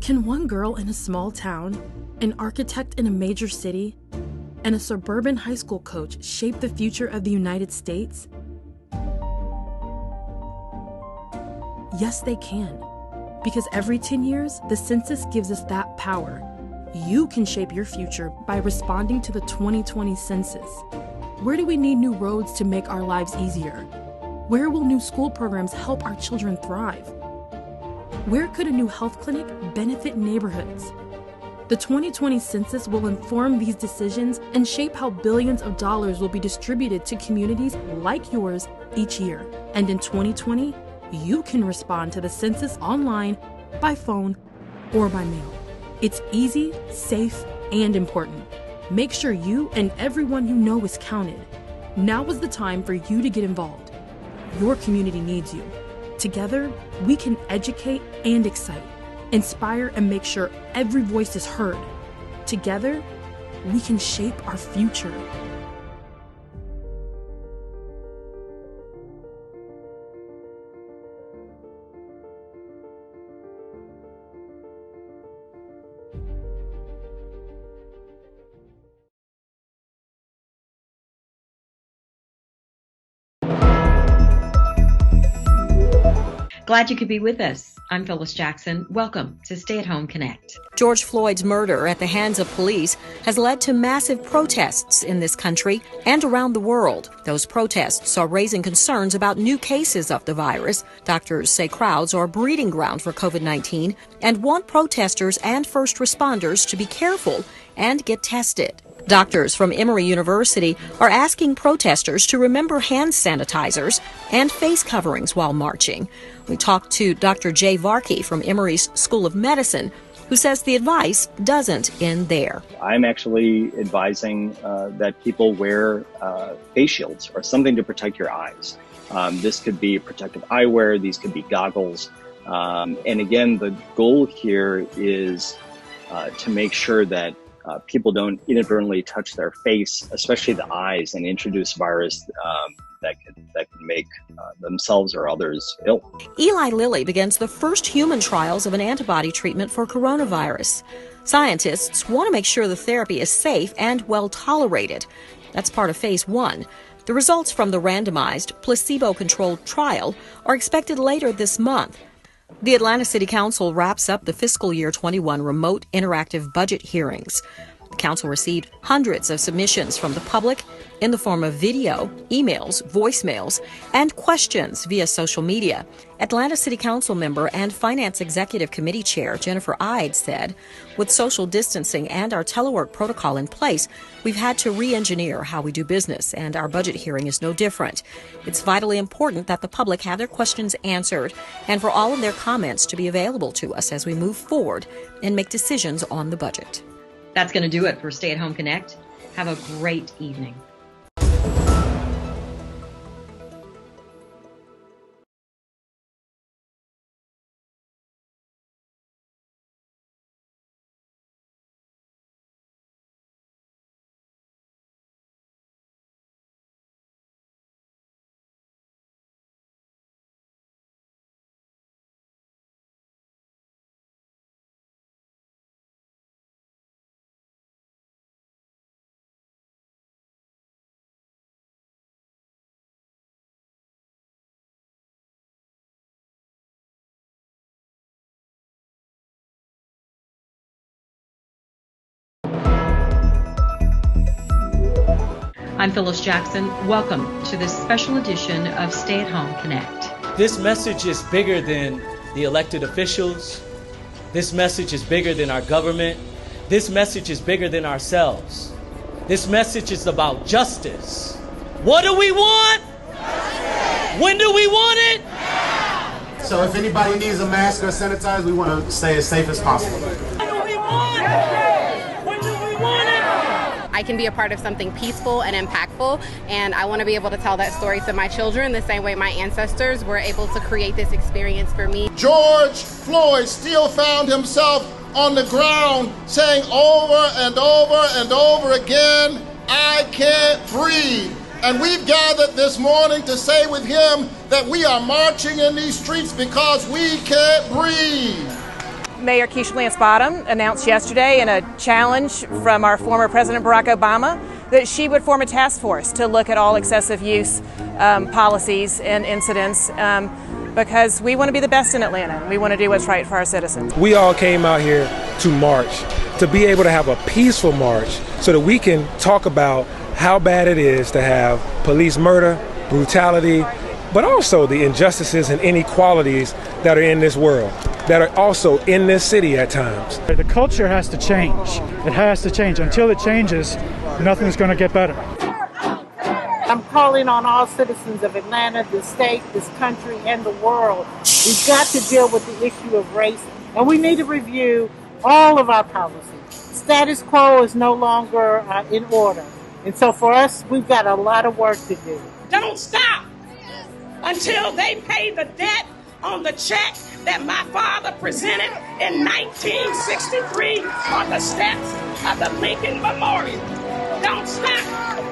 Can one girl in a small town, an architect in a major city, and a suburban high school coach shape the future of the United States? Yes, they can. Because every 10 years, the census gives us that power. You can shape your future by responding to the 2020 census. Where do we need new roads to make our lives easier? Where will new school programs help our children thrive? Where could a new health clinic benefit neighborhoods? The 2020 census will inform these decisions and shape how billions of dollars will be distributed to communities like yours each year. And in 2020, you can respond to the census online, by phone, or by mail. It's easy, safe, and important. Make sure you and everyone you know is counted. Now is the time for you to get involved. Your community needs you. Together, we can educate and excite, inspire, and make sure every voice is heard. Together, we can shape our future. Glad you could be with us. I'm Phyllis Jackson. Welcome to Stay at Home Connect. George Floyd's murder at the hands of police has led to massive protests in this country and around the world. Those protests are raising concerns about new cases of the virus. Doctors say crowds are a breeding ground for COVID-19 and want protesters and first responders to be careful and get tested. Doctors from Emory University are asking protesters to remember hand sanitizers and face coverings while marching. We talked to Dr. Jay Varkey from Emory's School of Medicine, who says the advice doesn't end there. I'm actually advising that people wear face shields or something to protect your eyes. This could be protective eyewear, these could be goggles. And again, the goal here is to make sure that people don't inadvertently touch their face, especially the eyes, and introduce virus that can make themselves or others ill. Eli Lilly begins the first human trials of an antibody treatment for coronavirus. Scientists want to make sure the therapy is safe and well tolerated. That's part of phase 1. The results from the randomized, placebo-controlled trial are expected later this month. The Atlanta City Council wraps up the fiscal year 21 remote interactive budget hearings. The council received hundreds of submissions from the public in the form of video, emails, voicemails, and questions via social media. Atlanta City Council member and Finance Executive Committee Chair Jennifer Ide said, with social distancing and our telework protocol in place, we've had to re-engineer how we do business, and our budget hearing is no different. It's vitally important that the public have their questions answered and for all of their comments to be available to us as we move forward and make decisions on the budget. That's going to do it for Stay at Home Connect. Have a great evening. I'm Phyllis Jackson. Welcome to this special edition of Stay at Home Connect. This message is bigger than the elected officials. This message is bigger than our government. This message is bigger than ourselves. This message is about justice. What do we want? Justice. When do we want it? Now. So if anybody needs a mask or sanitizer, we want to stay as safe as possible. What do we want? Justice. When do we want it? I can be a part of something peaceful and impactful, and I want to be able to tell that story to my children the same way my ancestors were able to create this experience for me. George Floyd still found himself on the ground saying over and over and over again, I can't breathe. And we've gathered this morning to say with him that we are marching in these streets because we can't breathe. Mayor Keisha Lance Bottom announced yesterday in a challenge from our former President Barack Obama that she would form a task force to look at all excessive use policies and incidents because we want to be the best in Atlanta. We want to do what's right for our citizens. We all came out here to march, to be able to have a peaceful march so that we can talk about how bad it is to have police murder, brutality, but also the injustices and inequalities that are in this world, that are also in this city at times. The culture has to change. It has to change. Until it changes, nothing's going to get better. I'm calling on all citizens of Atlanta, the state, this country, and the world. We've got to deal with the issue of race, and we need to review all of our policies. Status quo is no longer in order. And so for us, we've got a lot of work to do. Don't stop until they pay the debt on the check that my father presented in 1963 on the steps of the Lincoln Memorial. Don't stop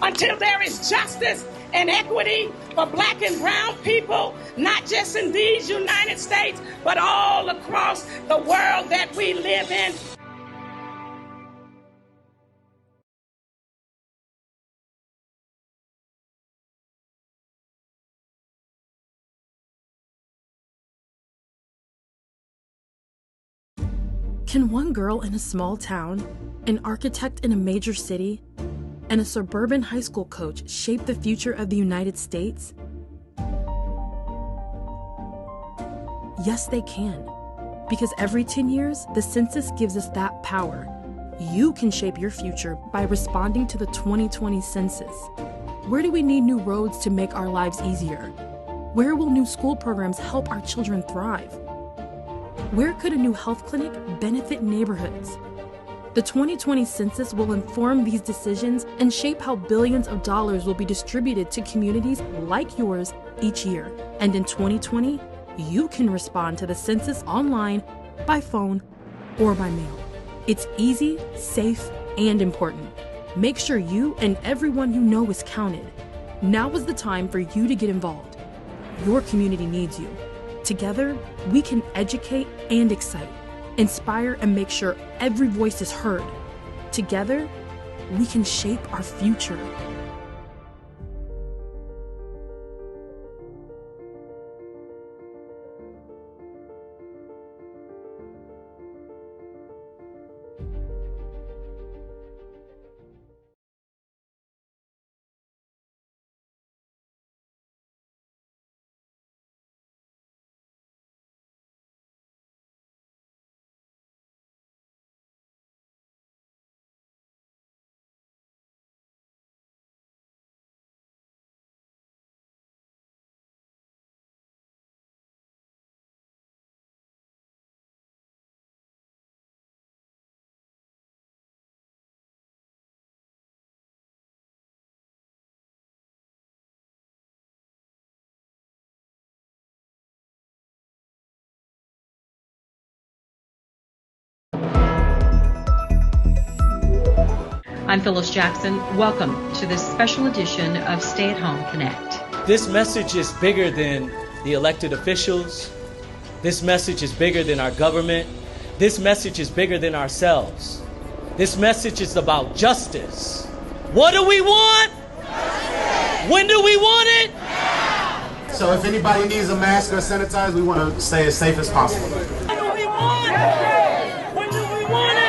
until there is justice and equity for black and brown people, not just in these United States, but all across the world that we live in. Can one girl in a small town, an architect in a major city, and a suburban high school coach shape the future of the United States? Yes, they can. Because every 10 years, the census gives us that power. You can shape your future by responding to the 2020 census. Where do we need new roads to make our lives easier? Where will new school programs help our children thrive? Where could a new health clinic benefit neighborhoods? The 2020 census will inform these decisions and shape how billions of dollars will be distributed to communities like yours each year. And in 2020, you can respond to the census online, by phone, or by mail. It's easy, safe, and important. Make sure you and everyone you know is counted. Now is the time for you to get involved. Your community needs you. Together, we can educate and excite, inspire and make sure every voice is heard. Together, we can shape our future. I'm Phyllis Jackson. Welcome to this special edition of Stay at Home Connect. This message is bigger than the elected officials. This message is bigger than our government. This message is bigger than ourselves. This message is about justice. What do we want? Justice. When do we want it? Now. So if anybody needs a mask or sanitizer, we want to stay as safe as possible. What do we want? When do we want it?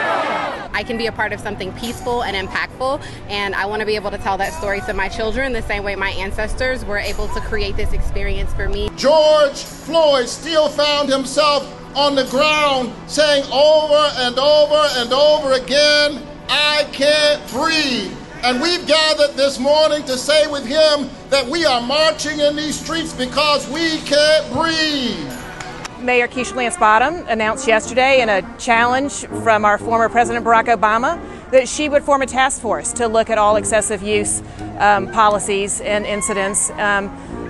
I can be a part of something peaceful and impactful, and I want to be able to tell that story to my children the same way my ancestors were able to create this experience for me. George Floyd still found himself on the ground saying over and over and over again, "I can't breathe." And we've gathered this morning to say with him that we are marching in these streets because we can't breathe. Mayor Keisha Lance Bottom announced yesterday in a challenge from our former President Barack Obama that she would form a task force to look at all excessive use policies and incidents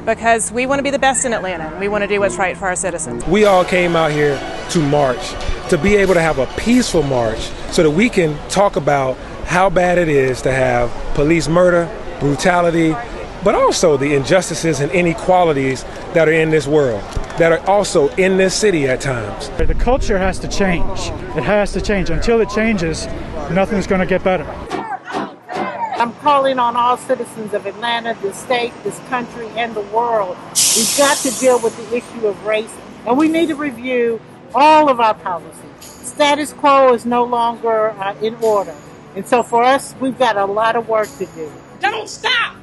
because we want to be the best in Atlanta. We want to do what's right for our citizens. We all came out here to march, to be able to have a peaceful march so that we can talk about how bad it is to have police murder, brutality, but also the injustices and inequalities that are in this world, that are also in this city at times. The culture has to change. It has to change. Until it changes, nothing's going to get better. I'm calling on all citizens of Atlanta, the state, this country, and the world. We've got to deal with the issue of race, and we need to review all of our policies. Status quo is no longer in order. And so for us, we've got a lot of work to do. Don't stop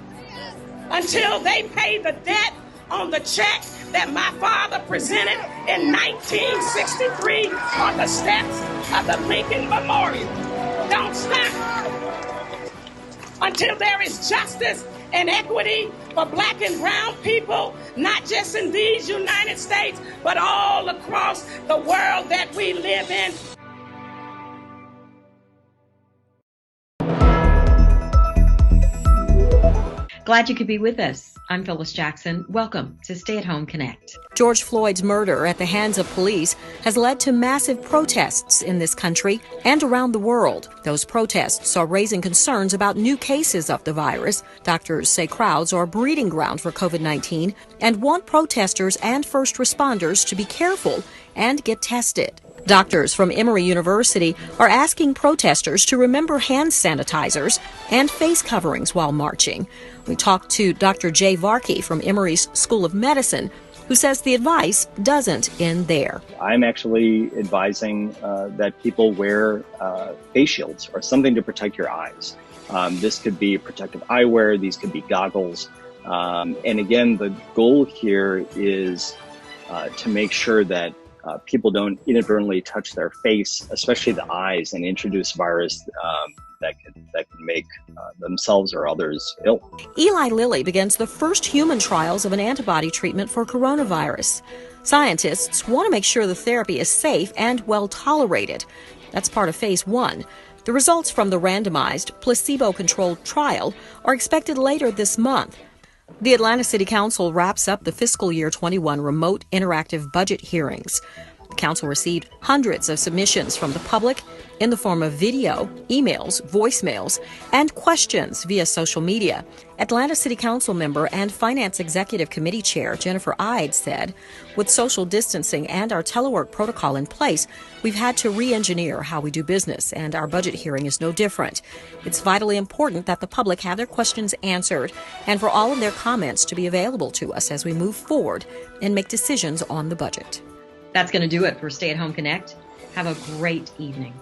until they pay the debt on the check that my father presented in 1963 on the steps of the Lincoln Memorial. Don't stop until there is justice and equity for black and brown people, not just in these United States, but all across the world that we live in. Glad you could be with us. I'm Phyllis Jackson. Welcome to Stay at Home Connect. George Floyd's murder at the hands of police has led to massive protests in this country and around the world. Those protests are raising concerns about new cases of the virus. Doctors say crowds are a breeding ground for COVID-19 and want protesters and first responders to be careful and get tested. Doctors from Emory University are asking protesters to remember hand sanitizers and face coverings while marching. We talked to Dr. Jay Varkey from Emory's School of Medicine, who says the advice doesn't end there. I'm actually advising that people wear face shields or something to protect your eyes. This could be protective eyewear, these could be goggles. And again, the goal here is to make sure that people don't inadvertently touch their face, especially the eyes, and introduce virus that can make themselves or others ill. Eli Lilly begins the first human trials of an antibody treatment for coronavirus. Scientists want to make sure the therapy is safe and well tolerated. That's part of phase 1. The results from the randomized, placebo-controlled trial are expected later this month. The Atlanta City Council wraps up the fiscal year 21 remote interactive budget hearings. The council received hundreds of submissions from the public in the form of video, emails, voicemails, and questions via social media. Atlanta City Council member and Finance Executive Committee Chair Jennifer Ide said, with social distancing and our telework protocol in place, we've had to re-engineer how we do business, and our budget hearing is no different. It's vitally important that the public have their questions answered and for all of their comments to be available to us as we move forward and make decisions on the budget. That's going to do it for Stay at Home Connect. Have a great evening.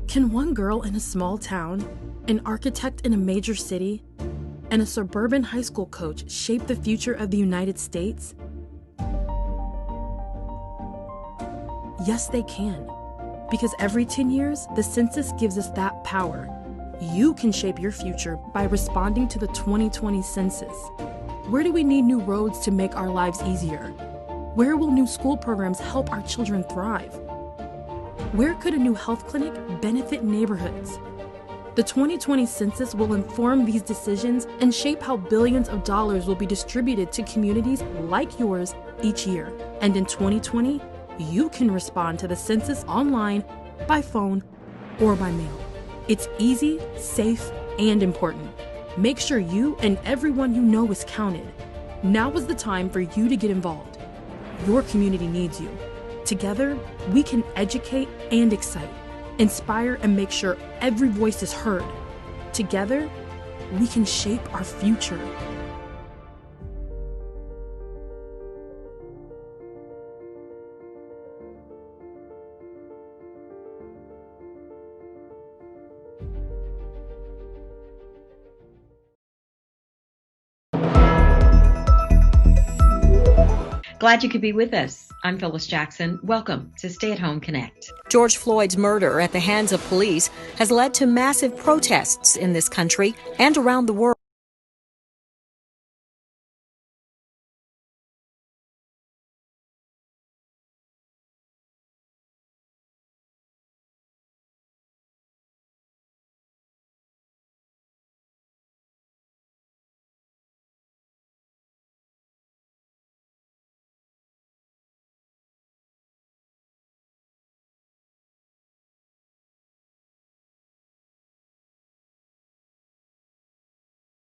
Can one girl in a small town, an architect in a major city, and a suburban high school coach shape the future of the United States? Yes, they can. Because every 10 years, the census gives us that power. You can shape your future by responding to the 2020 census. Where do we need new roads to make our lives easier? Where will new school programs help our children thrive? Where could a new health clinic benefit neighborhoods? The 2020 census will inform these decisions and shape how billions of dollars will be distributed to communities like yours each year. And in 2020, you can respond to the census online, by phone, or by mail. It's easy, safe, and important. Make sure you and everyone you know is counted. Now is the time for you to get involved. Your community needs you. Together, we can educate and excite, inspire and make sure every voice is heard. Together, we can shape our future. Glad you could be with us. I'm Phyllis Jackson. Welcome to Stay at Home Connect. George Floyd's murder at the hands of police has led to massive protests in this country and around the world.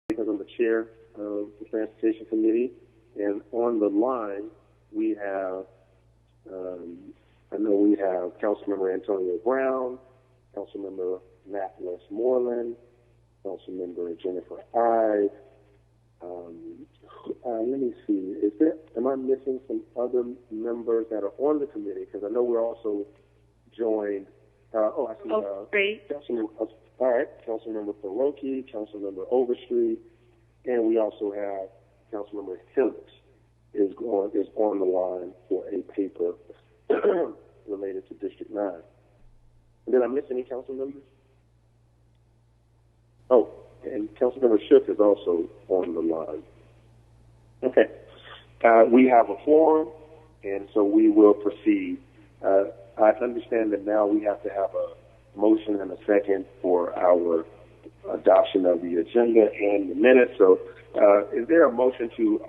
Because I'm the chair of the Transportation Committee, and on the line we have, we have Councilmember Antonio Brown, Councilmember Matt Westmoreland, Councilmember Jennifer Ives. Let me see, am I missing some other members that are on the committee? Because I know we're also joined, I see, great. Councilmember, all right, Councilmember Peroki, Councilmember Overstreet, and we also have Councilmember Hendricks is on the line for a paper related to District 9. Did I miss any council members? Oh, and Councilmember Schiff is also on the line. Okay. We have a forum, and so we will proceed. I understand that now we have to have a motion and a second for our adoption of the agenda and the minutes. So, is there a motion to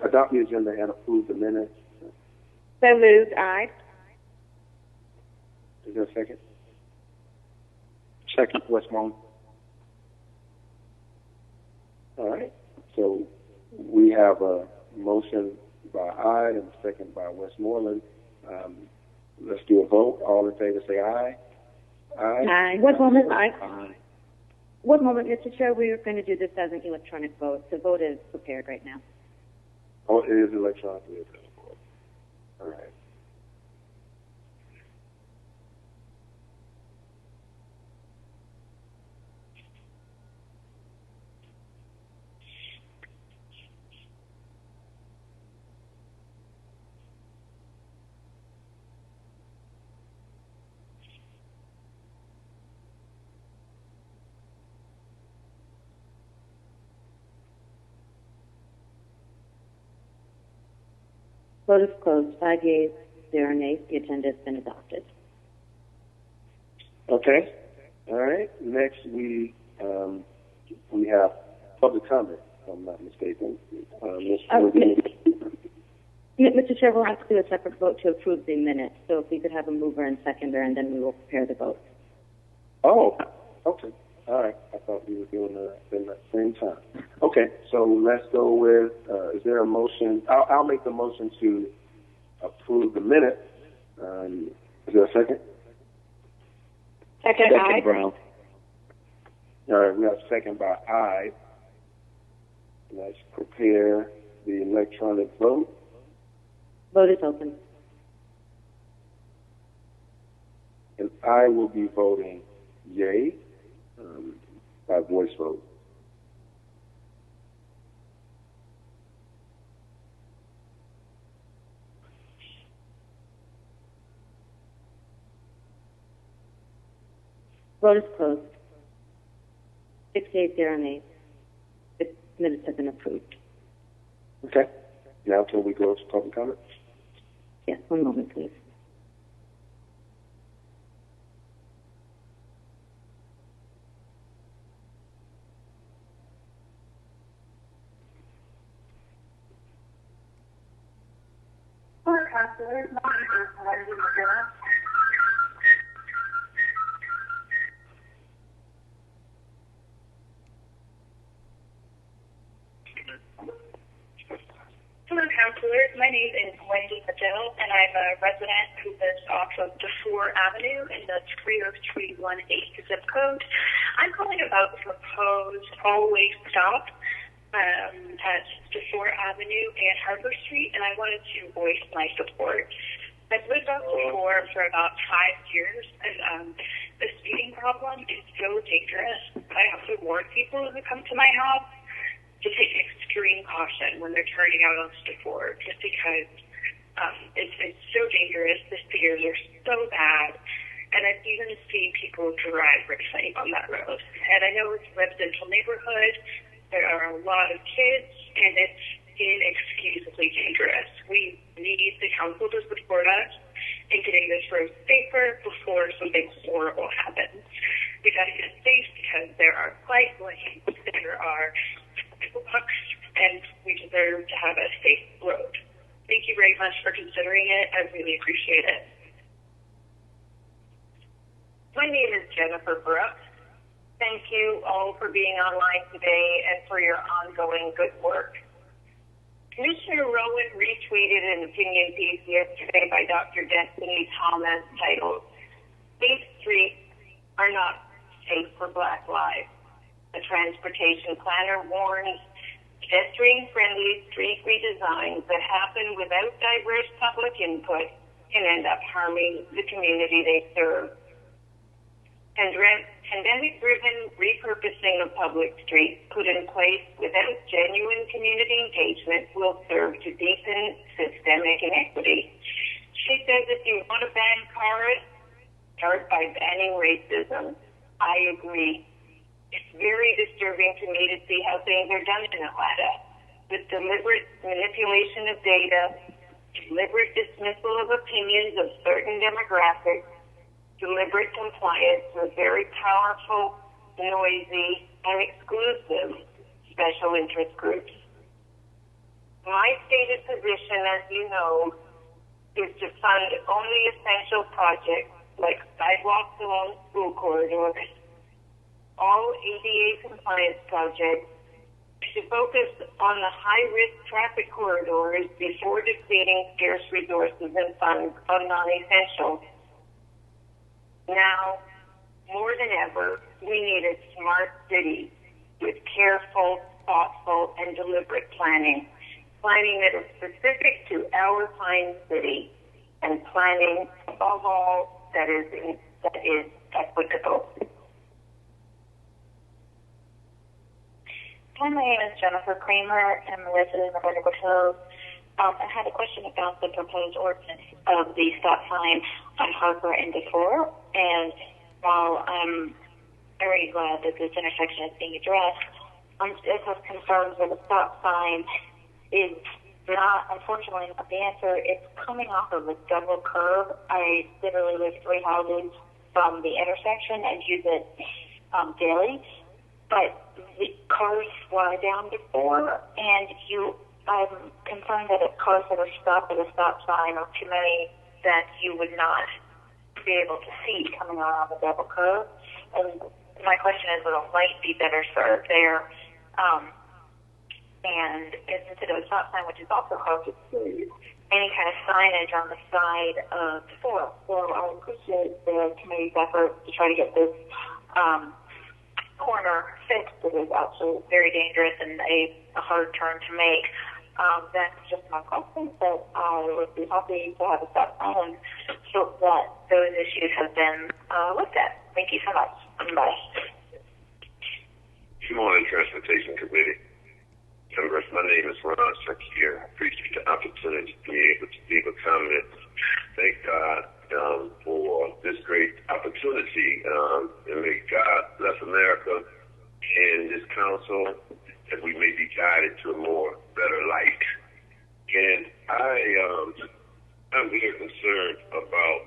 adopt the agenda and approve the minutes? So moved. Aye. Is there a second? Second, Westmoreland. All right. So we have a motion by I and a second by Westmoreland. Let's do a vote. All in favor say aye. Aye. Aye. One moment. Aye. Aye. One moment, Mr. Chair. We are going to do this as an electronic vote. The vote is prepared right now. Oh, it is electronically available. All right. Vote is closed. 5 yeas, 0 nays. The agenda has been adopted. Okay. All right. Next, we have public comment, if I'm not mistaken. Mr. Chair, we'll have to do a separate vote to approve the minutes. So if we could have a mover and seconder, and then we will prepare the vote. Oh, okay. All right. I thought we were doing that at the same time. Okay. So let's go with, is there a motion? I'll make the motion to approve the minutes. Is there a second? Second, aye. Brown. All right. We have a second by aye. Let's prepare the electronic vote. Vote is open. And I will be voting yay by voice vote. Vote is closed. 680 nays. The minutes have been approved. Okay. Now can we go to public comment? Yes, one moment, please. Hello, counselors. My name is Wendy Patel, and I'm a resident who lives off of DeFore Avenue in the 30318 zip code. I'm calling about the proposed all-way stop at DeFore Avenue and Harbor Street, and I wanted to voice my support. I've lived off DeFore for about 5 years, and the speeding problem is so dangerous. I have to warn people who come to my house to take extreme caution when they're turning out on DeFore, just because it's so dangerous. The speeders are so bad, and I've even seen people drive recklessly on that road. And I know it's a residential neighborhood. There are a lot of kids, and it's inexcusably dangerous. We need the council to support us in getting this road safer before something horrible happens. We got to get safe because there are bike lanes, there are sidewalks, and we deserve to have a safe road. Thank you very much for considering it. I really appreciate it. My name is Jennifer Brooks. Thank you all for being online today and for your ongoing good work. Commissioner Rowan retweeted an opinion piece yesterday by Dr. Destiny Thomas titled, "Safe Streets Are Not Safe for Black Lives." A transportation planner warns pedestrian-friendly street redesigns that happen without diverse public input can end up harming the community they serve. Pandemic-driven repurposing of public streets put in place without genuine community engagement will serve to deepen systemic inequity. She says if you want to ban cars, start by banning racism. I agree. It's very disturbing to me to see how things are done in Atlanta, with deliberate manipulation of data, deliberate dismissal of opinions of certain demographics, deliberate compliance with very powerful, noisy, and exclusive special interest groups. My stated position, as you know, is to fund only essential projects like sidewalks along school corridors. All ADA compliance projects should focus on the high-risk traffic corridors before depleting scarce resources and funds on non-essential. Now, more than ever, we need a smart city with careful, thoughtful, and deliberate planning. Planning that is specific to our fine city, and planning, above all, that is equitable. Hi, my name is Jennifer Kramer. I'm a resident of Edinburgh Hills. I had a question about the proposed ordinance of the stop sign on Harper and DeFore. And while I'm very glad that this intersection is being addressed, I still have concerns that a stop sign is not, unfortunately, not the answer. It's coming off of a double curve. I literally live 3 houses from the intersection and use it daily. But the cars fly down before, and I'm concerned that if cars that are stopped at a stop sign are too many, that you would not be able to see coming around the double curve. And my question is, will a light be better served there? And instead of a stop sign, which is also close to any kind of signage on the side of the floor. So I appreciate the committee's effort to try to get this corner fixed. It is actually very dangerous and a hard turn to make. That's just my question, but I would be happy to have a step on so that those issues have been looked at. Thank you so much. Bye. Good morning, Transportation Committee. Members, my name is Ron Shakir. I appreciate the opportunity to be able to leave a comment. Thank God for this great opportunity, and may God bless America and this council that we may be guided to a more better light. And I'm very concerned about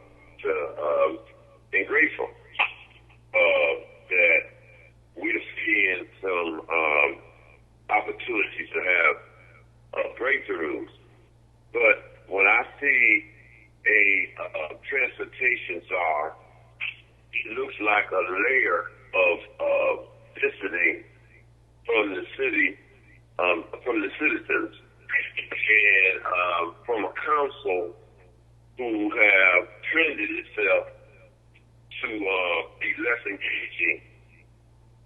and grateful that we're seeing some opportunities to have breakthroughs. But when I see a transportation czar, it looks like a layer of visiting from the city, from the citizens, and from a council who have trended itself to be less engaging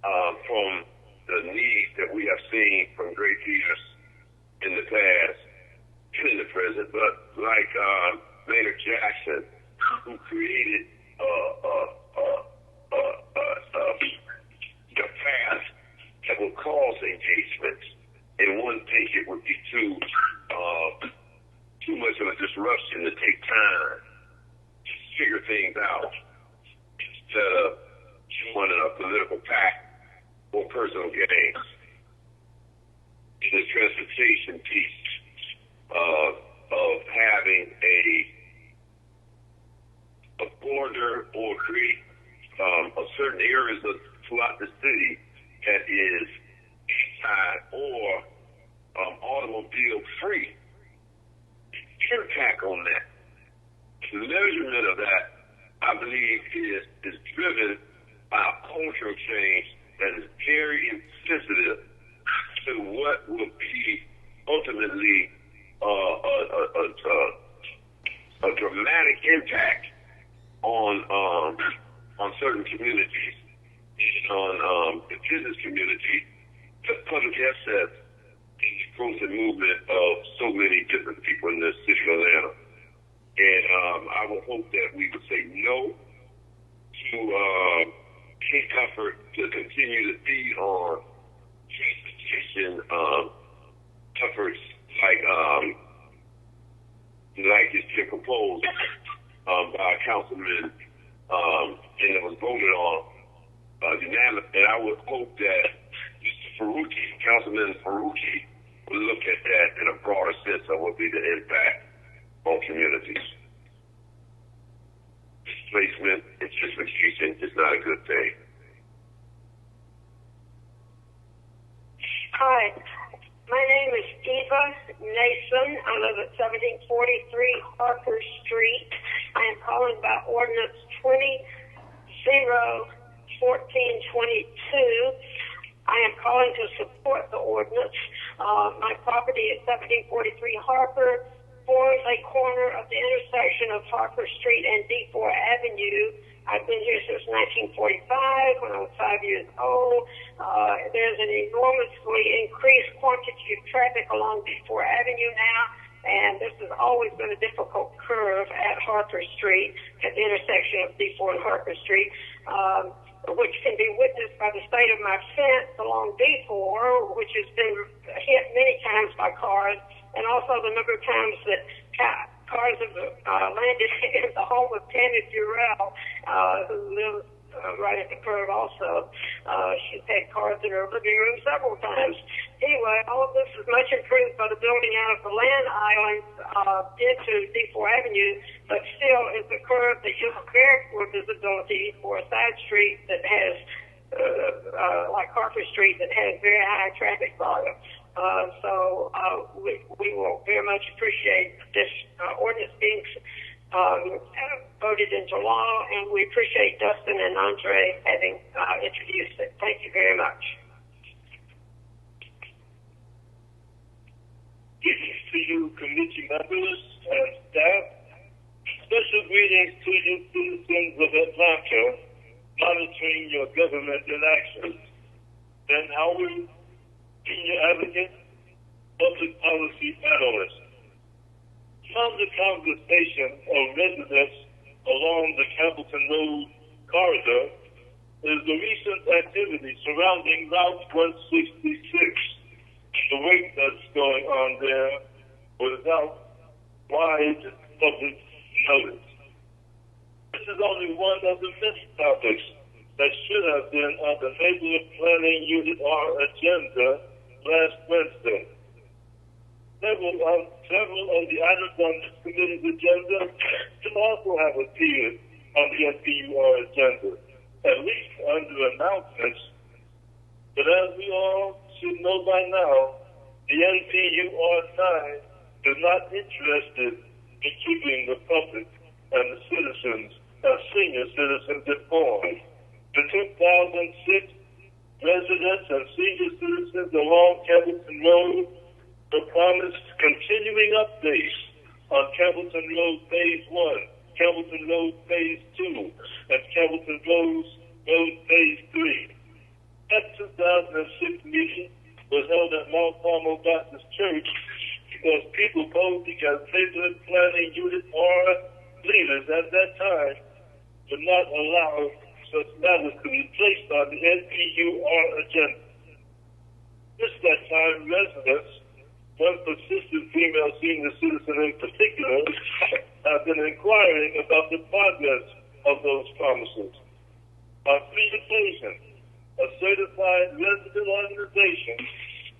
from the needs that we have seen from great leaders in the past and in the present, but like Maynard Jackson, who created the path that will cause engagement, and one think it would be too much of a disruption to take time to figure things out instead of joining a political pact or personal gains. In the transportation piece of having a border or create certain areas throughout the city that is anti or automobile free. Impact on that. The measurement of that, I believe, is driven by a cultural change that is very insensitive to what will be ultimately a dramatic impact on certain communities and on the business community, the public assets, and the growth and movement of so many different people in the city of Atlanta. And I would hope that we would say no to any effort to continue to feed on transportation efforts like it's been proposed by a councilman, and it was voted on unanimous. And I would hope that Mr. Faruqi, Councilman Faruqi, will look at that in a broader sense of what would be the impact on communities. Displacement and gentrification is not a good thing. Hi, my name is Eva Nason. I live at 1743 Harper Street. I am calling about Ordinance 20-0-1422. I am calling to support the ordinance. My property at 1743 Harper forms a corner of the intersection of Harper Street and D4 Avenue. I've been here since 1945 when I was 5 years old. There's an enormously increased quantity of traffic along D4 Avenue now, and this has always been a difficult curve at Harper Street, at the intersection of D4 and Harper Street, which can be witnessed by the state of my fence along D4, which has been hit many times by cars, and also the number of times that cars have landed in the home of Tammy Burrell, who lives right at the curve also. She's had cars in her living room several times. Anyway, all of this is much improved by the building out of the land islands into D4 Avenue, but still is a curve that is very poor visibility for a side street that has, like Harper Street, that has very high traffic volume. So we will very much appreciate this ordinance being voted into law, and we appreciate Dustin and Andre having introduced it. Thank you very much. Greetings to you, committee members and staff. Special greetings to you, citizens of Atlanta, monitoring your government in action. Ben Howard, Senior Advocate, public policy analyst. From the conversation of residents along the Campbellton Road corridor is the recent activity surrounding Route 166. The work that's going on there without wide public notice. This is only one of the many topics that should have been on the Neighborhood Planning Unit R agenda last Wednesday. Several of the items on this committee's agenda should also have appeared on the NPUR agenda, at least under announcements. But as we all should know by now, the NPUR 9 is not interested in keeping the public and the citizens and senior citizens informed. The 2006 residents and senior citizens along Campbellton Road were promised continuing updates on Campbellton Road Phase 1, Campbellton Road Phase 2, and Campbellton Road Phase 3. That 2006 meeting was held at Mount Carmel Baptist Church because people posing as Neighborhood Planning Unit R leaders at that time would not allow such matters to be placed on the NPUR agenda. Since that time, residents, one persistent female senior citizen in particular, have been inquiring about the progress of those promises. On 3 occasions, a certified resident organization,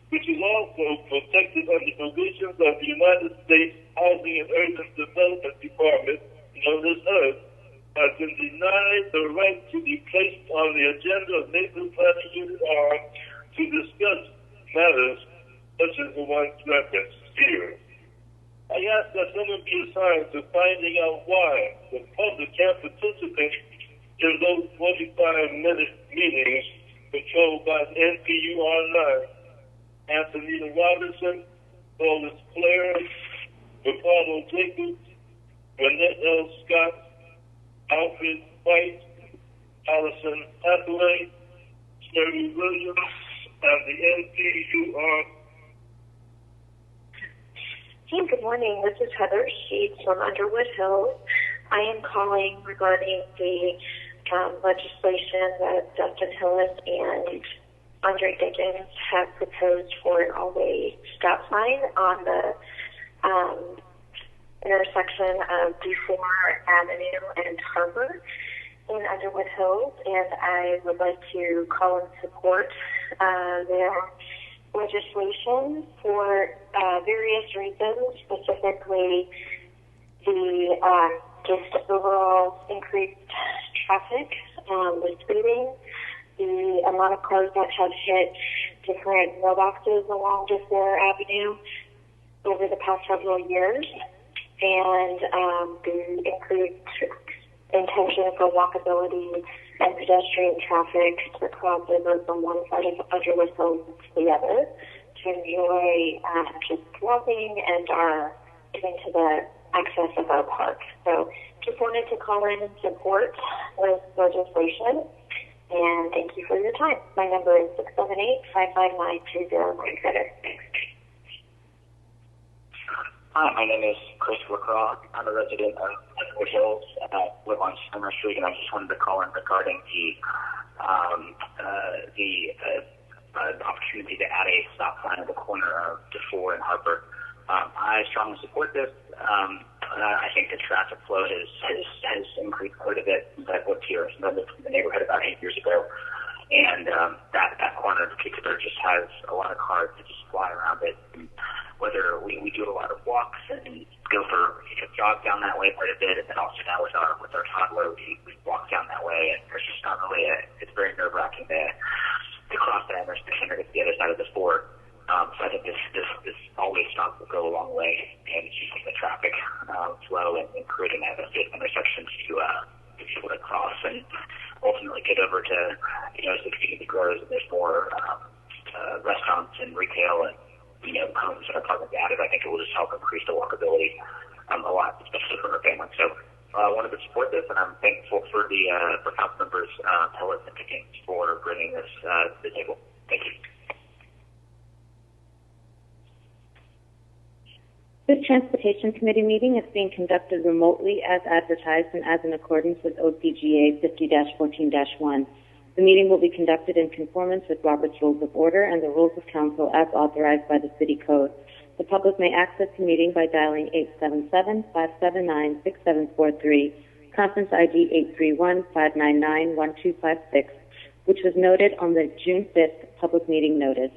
which is also protected under provisions of the United States Housing and Urban Development Department, known as HUD, has been denied the right to be placed on the agenda of Neighborhood Planning Unit R to discuss matters such as the ones referenced here. I ask that someone be assigned to finding out why the public can't participate in those 45-minute meetings controlled by the NPUR 9. Antonina Robinson, Paulus Clare, Ricardo Jacobs, Renette L. Scott, Alfred White, Allison Hathaway, Sherry Williams, and the NPUR. Hey, good morning. This is Heather Sheets from Underwood Hills. I am calling regarding the legislation that Dustin Hillis and Andre Dickens have proposed for an all-way stop sign on the intersection of D4 Avenue and Harbor in Underwood Hills, and I would like to call and support their legislation for various reasons, specifically the just overall increased traffic, the speeding, the amount of cars that have hit different mailboxes along D4 Avenue over the past several years, and the increased intention for walkability and pedestrian traffic to cross over from one side of Underwood Hills to the other to enjoy just walking and getting to the access of our park. So just wanted to call in and support this legislation, and thank you for your time. My number is 678-559-2097. Hi, my name is Christopher Cross. I'm a resident of Underwood Hills, live on Summer Street, and I just wanted to call in regarding the opportunity to add a stop sign at the corner of DeFore and Harper. I strongly support this. I think the traffic flow has increased quite a bit since I've lived here. I lived in the neighborhood about 8 years ago, and that corner in particular just has a lot of cars that just fly around it. And whether we do a lot of walks and go for jog down that way quite a bit, and then also now with our toddler, we walk down that way, and there's just not really it's very nerve-wracking to cross that intersection or get to the other side of the sport. So I think this always stop will go a long way in keeping the traffic flow and creating a safe intersection to people to cross and ultimately get over to, as the community grows and there's more restaurants and retail and homes and apartments added. I think it will just help increase the walkability a lot, especially for our families. So I wanted to support this, and I'm thankful for for council members Hillis and Dickens for bringing this to the table. Thank you. This Transportation Committee meeting is being conducted remotely as advertised and as in accordance with OCGA 50-14-1. The meeting will be conducted in conformance with Robert's Rules of Order and the Rules of Council as authorized by the City Code. The public may access the meeting by dialing 877-579-6743, conference ID 831-599-1256, which was noted on the June 5th public meeting notice.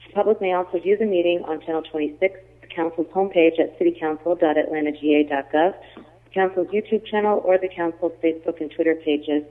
The public may also view the meeting on Channel 26, the Council's homepage at citycouncil.atlantagA.gov, the Council's YouTube channel, or the Council's Facebook and Twitter pages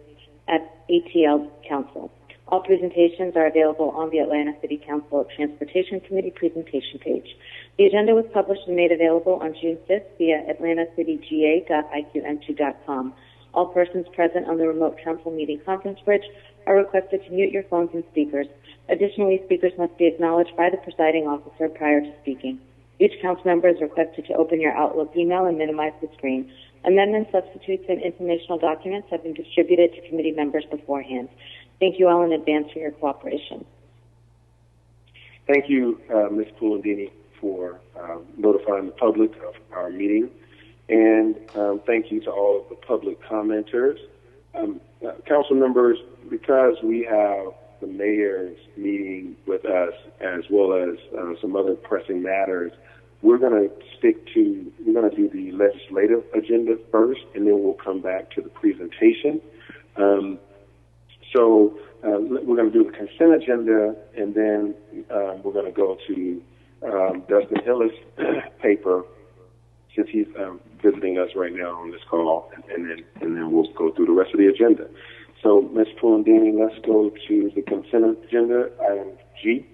at ATL Council. All presentations are available on the Atlanta City Council Transportation Committee presentation page. The agenda was published and made available on June 5th via atlantacitygA.iqn2.com. All persons present on the remote council meeting conference bridge are requested to mute your phones and speakers. Additionally, speakers must be acknowledged by the presiding officer prior to speaking. Each council member is requested to open your Outlook email and minimize the screen. Amendments, substitutes, and informational documents have been distributed to committee members beforehand. Thank you all in advance for your cooperation. Thank you, Ms. Pulandini, for notifying the public of our meeting. And thank you to all of the public commenters. Council members, because we have the mayor's meeting with us as well as some other pressing matters, we're going to do the legislative agenda first, and then we'll come back to the presentation. So we're going to do the consent agenda, and then we're going to go to Dustin Hillis' paper, since he's visiting us right now on this call, and then we'll go through the rest of the agenda. So, Ms. Pulandini, let's go to the consent agenda, item G.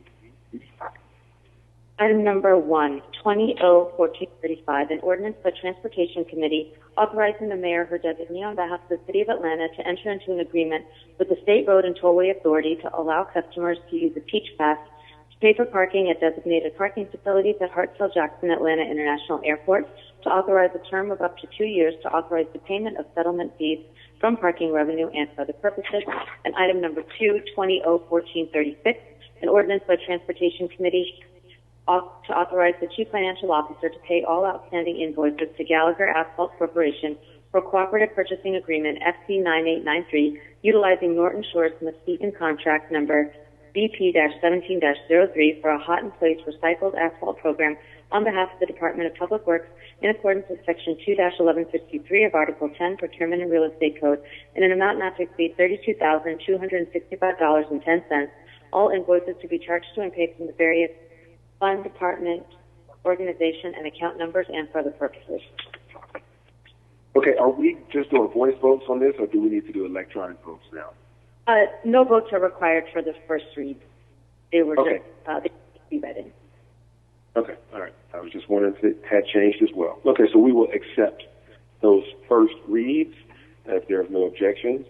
Item number 1, 20-0-1435, an ordinance by Transportation Committee authorizing the mayor, her designee on behalf of the City of Atlanta, to enter into an agreement with the State Road and Tollway Authority to allow customers to use a Peach Pass to pay for parking at designated parking facilities at Hartsfield-Jackson Atlanta International Airport, to authorize a term of up to 2 years to authorize the payment of settlement fees from parking revenue and for other purposes. And item number 2, 20-0-1436, an ordinance by Transportation Committee to authorize the Chief Financial Officer to pay all outstanding invoices to Gallagher Asphalt Corporation for Cooperative Purchasing Agreement FC9893, utilizing Norton Shore's Muskegon contract number BP-17-03 for a hot-in-place recycled asphalt program on behalf of the Department of Public Works in accordance with Section 2-1153 of Article 10, Procurement and Real Estate Code, in an amount not to exceed $32,265.10. All invoices to be charged to and paid from the various fund, department, organization, and account numbers and for other purposes. Okay, are we just doing voice votes on this, or do we need to do electronic votes now? No votes are required for the first read. They were Okay. just they be read in. Okay, all right. I was just wondering if it had changed as well. Okay, so we will accept those first reads if there's no objections.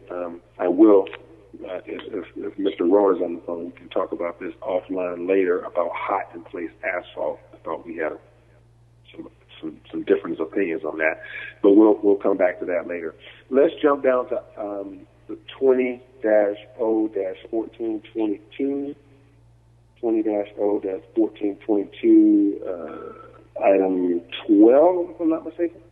I will, if Mr. Rohr is on the phone, we can talk about this offline later about hot-in-place asphalt. I thought we had some different opinions on that, but we'll come back to that later. Let's jump down to the 20-0-1422. 20-0-1422, item 12, if I'm not mistaken.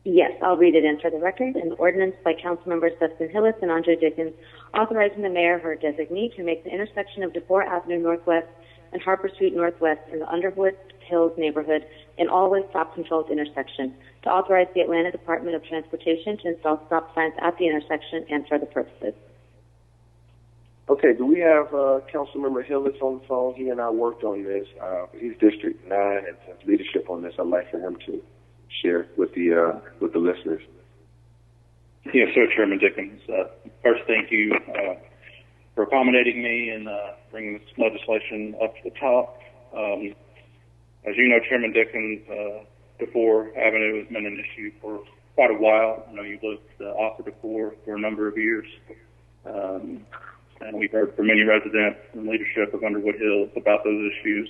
Yes, I'll read it in for the record. An ordinance by Council Members Dustin Hillis and Andre Dickens authorizing the mayor, her designee, to make the intersection of DeFore Avenue Northwest and Harper Street Northwest in the Underwood Hills neighborhood an always stop-controlled intersection, to authorize the Atlanta Department of Transportation to install stop signs at the intersection and for other purposes. Okay, do we have Councilmember Hillis on the phone? He and I worked on this. He's District 9 and has leadership on this. I'd like for him to share with the listeners. Yes, sir, Chairman Dickens. First, thank you for accommodating me and bringing this legislation up to the top. As you know, Chairman Dickens, DeFore Avenue has been an issue for quite a while. I know you've lived off of DeFore for a number of years. And we've heard from many residents and leadership of Underwood Hills about those issues.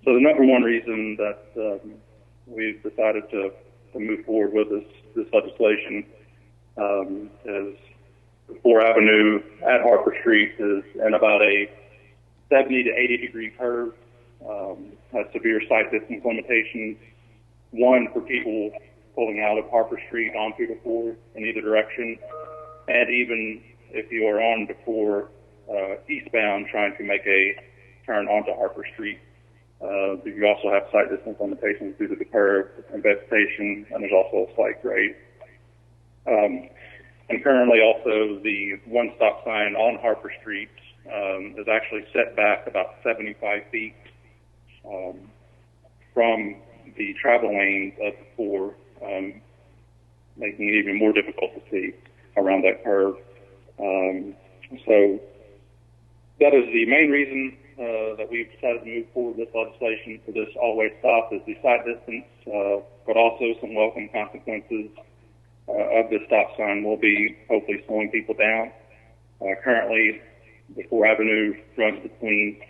So the number one reason that we've decided to move forward with this legislation is DeFore Avenue at Harper Street is in about a 70 to 80 degree curve. has severe sight distance limitations. One for people pulling out of Harper Street onto the 4 in either direction, and even if you are on the 4 eastbound trying to make a turn onto Harper Street. You also have sight distance limitations due to the curve and vegetation, and there's also a slight grade. And currently also the one stop sign on Harper Street is actually set back about 75 feet from the travel lanes of the 4, making it even more difficult to see around that curve. So that is the main reason that we've decided to move forward with legislation for this all-way stop is the sight distance, but also some welcome consequences of this stop sign will be hopefully slowing people down. Currently, the 4 Avenue runs between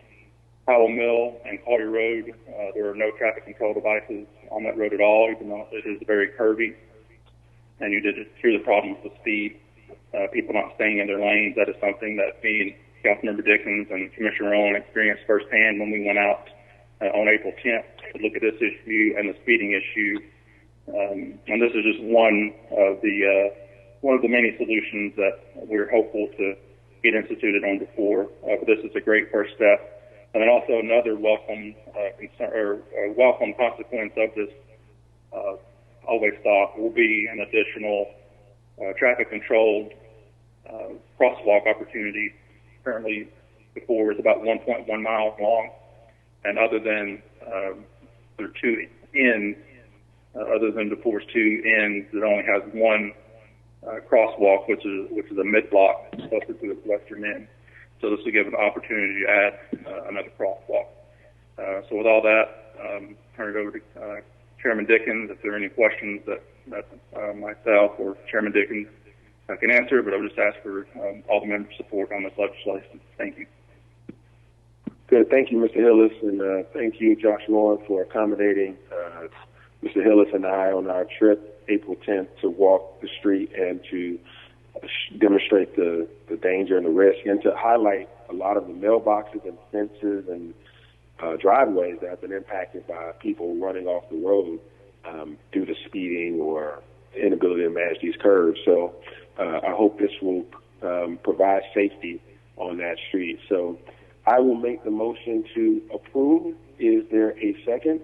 Powell Mill and Collier Road. There are no traffic control devices on that road at all, even though it is very curvy. And you did hear the problems with speed, people not staying in their lanes. That is something that me and Councilmember Dickens and Commissioner Owen experienced firsthand when we went out on April 10th to look at this issue and the speeding issue. And this is just one of the many solutions that we're hopeful to get instituted on before. But this is a great first step. And then also another welcome welcome consequence of this always stop will be an additional traffic controlled crosswalk opportunity. Currently, before is about 1.1 miles long, and other than there are 2 ends, other than the 4's 2 ends, it only has one crosswalk, which is a mid-block closer to its western end. So this will give an opportunity to add another crosswalk. So with all that, turn it over to Chairman Dickens if there are any questions that myself or Chairman Dickens can answer, but I would just ask for all the members' support on this legislation. Thank you. Good. Thank you, Mr. Hillis, and thank you, Josh Moore, for accommodating Mr. Hillis and I on our trip April 10th to walk the street and to demonstrate the danger and the risk, and to highlight a lot of the mailboxes and fences and driveways that have been impacted by people running off the road due to speeding or inability to manage these curves. So I hope this will provide safety on that street. So I will make the motion to approve. Is there a second?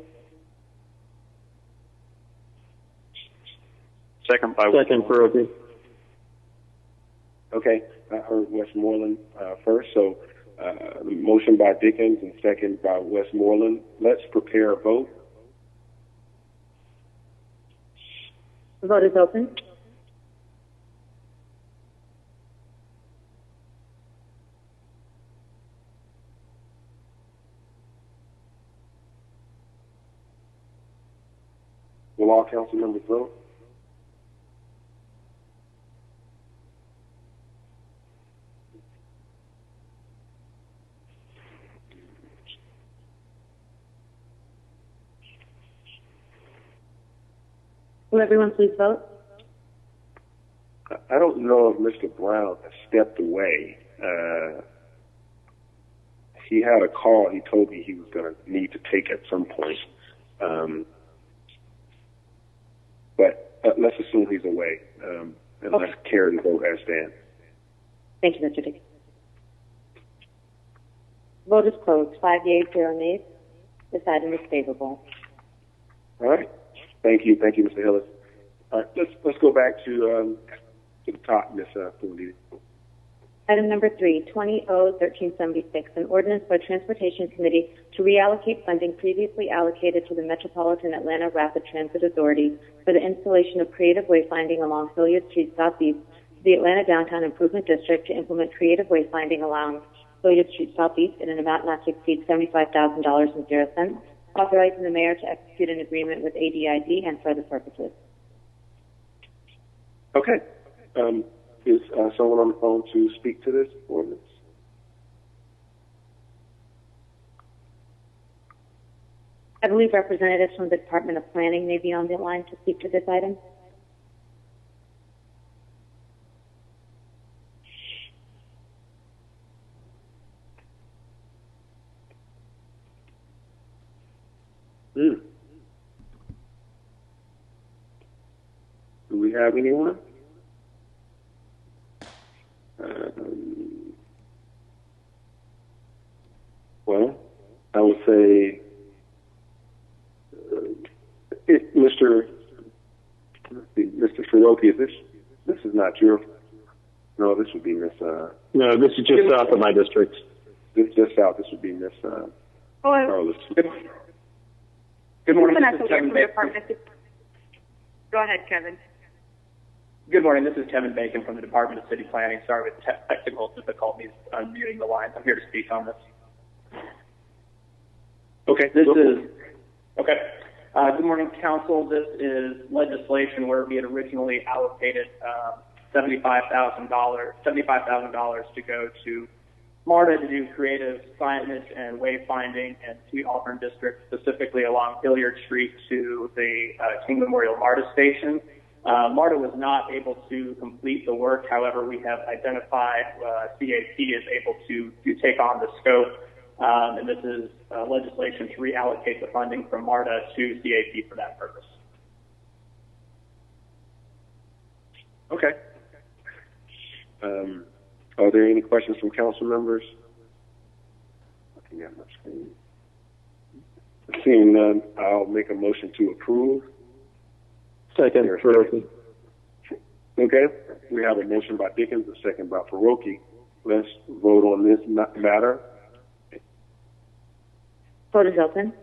Second Perotti. Okay, I heard Westmoreland first. So motion by Dickens and second by Westmoreland. Let's prepare a vote. The vote is open. Will all council members vote? Will everyone please vote? I don't know if Mr. Brown has stepped away. He had a call he told me he was going to need to take at some point. But let's assume he's away, and let's carry the vote as stand. Thank you, Mr. Dickens. Vote is closed. 5 yeas, 0 nays. This item is favorable. All right. Thank you, Mr. Hillis. All right, let's go back to the top, Ms. Fundi. Item number 3, 20-01376, an ordinance by Transportation Committee to reallocate funding previously allocated to the Metropolitan Atlanta Rapid Transit Authority for the installation of creative wayfinding along Hilliard Street Southeast to the Atlanta Downtown Improvement District to implement creative wayfinding along Hilliard Street Southeast in an amount not to exceed $75,000.00, authorizing the mayor to execute an agreement with ADID and for other purposes. Okay. Is someone on the phone to speak to this ordinance? I believe representatives from the Department of Planning may be on the line to speak to this item. Do we have anyone? Well, I would say, Mr. Shiroki, this is not your. No, this would be Miss. No, this is just south of my district. This is just south. This would be Miss. Carlos. Good morning. This is Kevin Bacon. Go ahead, Kevin. Good morning. This is Kevin Bacon from the Department of City Planning. Sorry with technical difficulties unmuting the lines. I'm here to speak on this. Okay. Good morning, Council. This is legislation where we had originally allocated $75,000 to go to MARTA to do creative signage and wayfinding in Sweet Auburn District, specifically along Hilliard Street to the King Memorial MARTA station. MARTA was not able to complete the work. However, we have identified CAP is able to take on the scope, and this is legislation to reallocate the funding from MARTA to CAP for that purpose. Okay. Are there any questions from council members? Looking at my screen. Seeing none, I'll make a motion to approve. Second, Faroki. Okay. We have a motion by Dickens, a second by Faroki. Let's vote on this matter. Vote is open.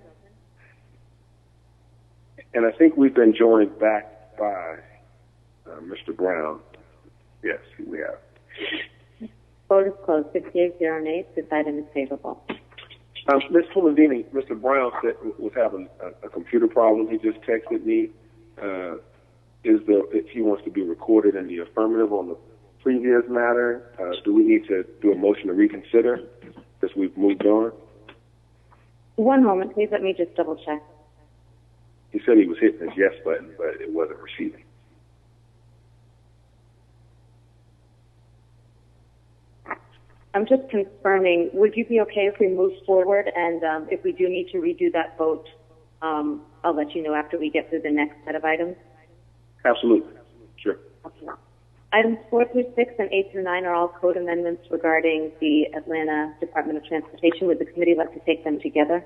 And I think we've been joined back by Mr. Brown. Yes, we have. Vote is closed. 58-0 nays. This item is favorable. Ms. Tolentini, Mr. Brown said was having a computer problem. He just texted me. If he wants to be recorded in the affirmative on the previous matter, do we need to do a motion to reconsider because we've moved on? One moment, please. Let me just double check. He said he was hitting his yes button, but it wasn't receiving. I'm just confirming, would you be okay if we move forward, and if we do need to redo that vote, I'll let you know after we get through the next set of items? Absolutely. Sure. Okay. Items 4 through 6 and 8 through 9 are all code amendments regarding the Atlanta Department of Transportation. Would the committee like to take them together?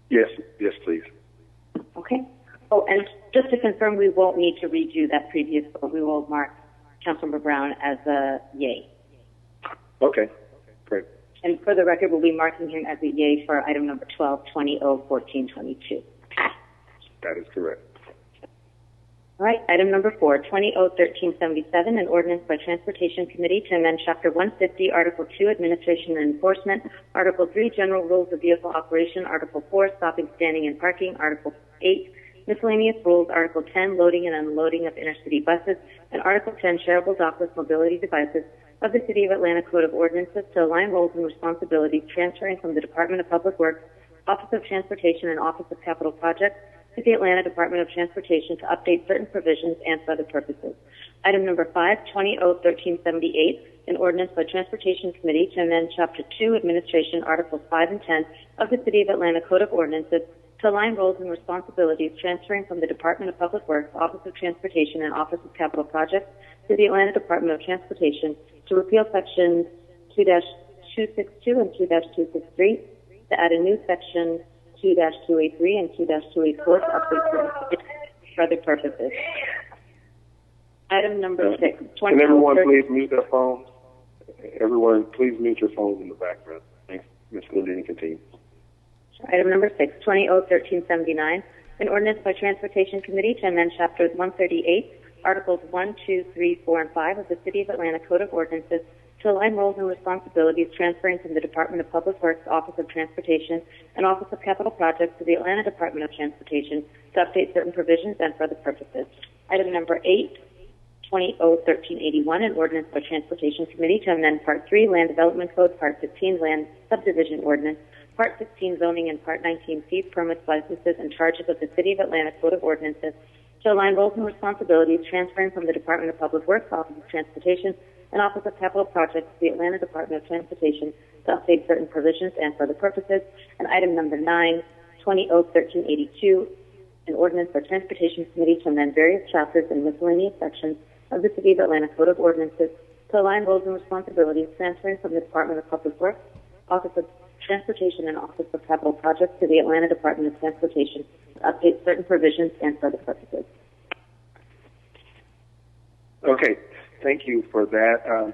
Yes, please. Okay. Oh, and just to confirm, we won't need to redo that previous vote. We will mark Councilmember Brown as a yay. Okay, great. And for the record, we'll be marking him as a yay for item number 12, 20-01422. That is correct. All right, item number 4, 20-01377, an ordinance by Transportation Committee to amend Chapter 150, Article 2, Administration and Enforcement, Article 3, General Rules of Vehicle Operation, Article 4, Stopping, Standing, and Parking, Article 8, Miscellaneous Rules, Article 10, Loading and Unloading of Intercity Buses, and Article 10, Shareable Dockless Mobility Devices of the City of Atlanta Code of Ordinances to align roles and responsibilities transferring from the Department of Public Works, Office of Transportation, and Office of Capital Projects to the Atlanta Department of Transportation to update certain provisions and for other purposes. Item number 5, 20-01378, an ordinance by Transportation Committee to amend Chapter 2, Administration, Articles 5 and 10 of the City of Atlanta Code of Ordinances to align roles and responsibilities transferring from the Department of Public Works, Office of Transportation, and Office of Capital Projects to the Atlanta Department of Transportation to repeal Sections 2-262 and 2-263, to add a new Section 2-283 and 2-284 to update for other purposes. Item number 6. Can everyone please mute their phones? Everyone, please mute your phones in the background. Thanks. Ms. Lundin, continue. Item number 6, 20-01379, an ordinance by Transportation Committee to amend Chapter 138, Articles 1, 2, 3, 4, and 5 of the City of Atlanta Code of Ordinances to align roles and responsibilities transferring from the Department of Public Works, Office of Transportation, and Office of Capital Projects to the Atlanta Department of Transportation to update certain provisions and for other purposes. Item number 8, 20-01381, an ordinance by Transportation Committee to amend Part 3, Land Development Code, Part 15, Land Subdivision Ordinance, Part 16, Zoning, and Part 19, Fees, Permits, Licenses, and Charges of the City of Atlanta Code of Ordinances to align roles and responsibilities transferring from the Department of Public Works, Office of Transportation, and Office of Capital Projects to the Atlanta Department of Transportation to update certain provisions and for other purposes. And item number 9, 20-1382, an ordinance by Transportation Committee to amend various chapters and miscellaneous sections of the City of Atlanta Code of Ordinances to align roles and responsibilities, transferring from the Department of Public Works, Office of Transportation, and Office of Capital Projects to the Atlanta Department of Transportation to update certain provisions and for other purposes. Okay, thank you for that.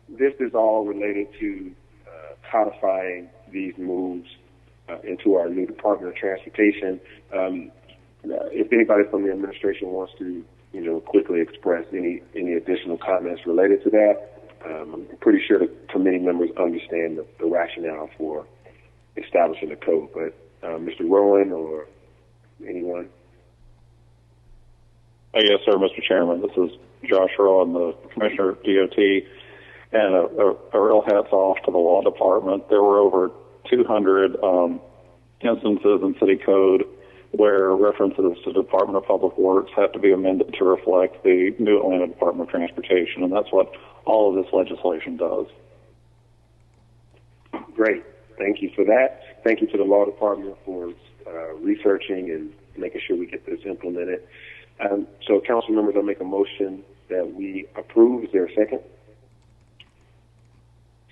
This is all related to codifying these moves into our new Department of Transportation. If anybody from the administration wants to, quickly express any additional comments related to that, I'm pretty sure the committee members understand the rationale for establishing the code. But Mr. Rowan or anyone? Yes, sir, Mr. Chairman. This is Josh Rowan, the Commissioner of DOT, and a real hats off to the Law Department. There were over 200 instances in City Code where references to the Department of Public Works have to be amended to reflect the new Atlanta Department of Transportation, and that's what all of this legislation does. Great. Thank you for that. Thank you to the Law Department for researching and making sure we get this implemented. So, council members, I'll make a motion that we approve. Is there a second?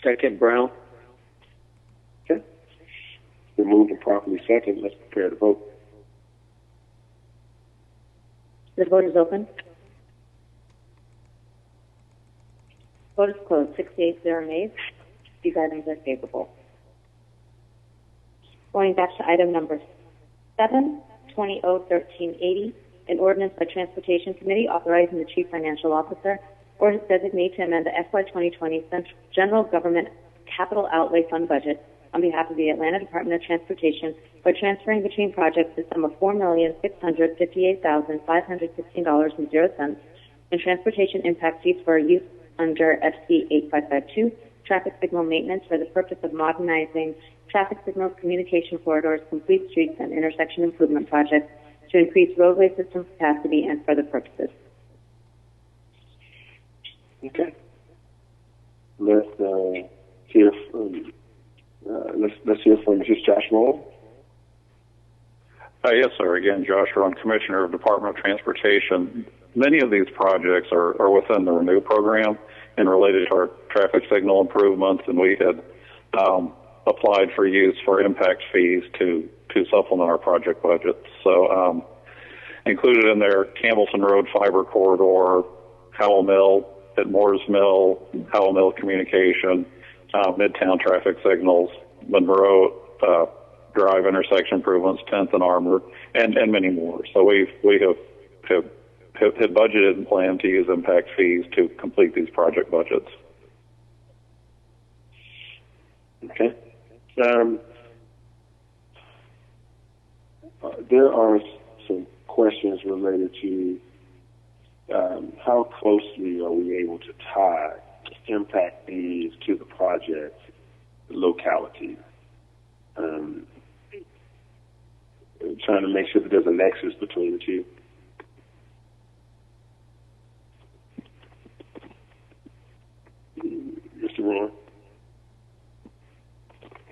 Second, Brown. Okay. We're moved and properly second. Let's prepare to vote. The vote is open. Vote is closed. 68 nays. These items are favorable. Going back to item number 7, 20-1380, an ordinance by Transportation Committee authorizing the Chief Financial Officer or his designee to amend the FY 2020 General Government Capital Outlay Fund budget on behalf of the Atlanta Department of Transportation by transferring between projects the sum of $4,658,516.00 in transportation impact fees for use under FC 8552, traffic signal maintenance for the purpose of modernizing traffic signals, communication corridors, complete streets, and intersection improvement projects to increase roadway system capacity and for other purposes. Okay. Let's hear from Mrs. Josh Rowan. Yes, sir. Again, Josh Rowan, Commissioner of Department of Transportation. Many of these projects are within the Renew program and related to our traffic signal improvements, and we had applied for use for impact fees to supplement our project budget. So included in there, Campbellton Road Fiber Corridor, Howell Mill at Moore's Mill, Howell Mill Communication, Midtown traffic signals, Monroe Drive intersection improvements, 10th and Armour, and many more. So we have budgeted and planned to use impact fees to complete these project budgets. Okay. There are some questions related to how closely are we able to tie impact fees to the project locality. Trying to make sure that there's a nexus between the two. Mr. Rowan?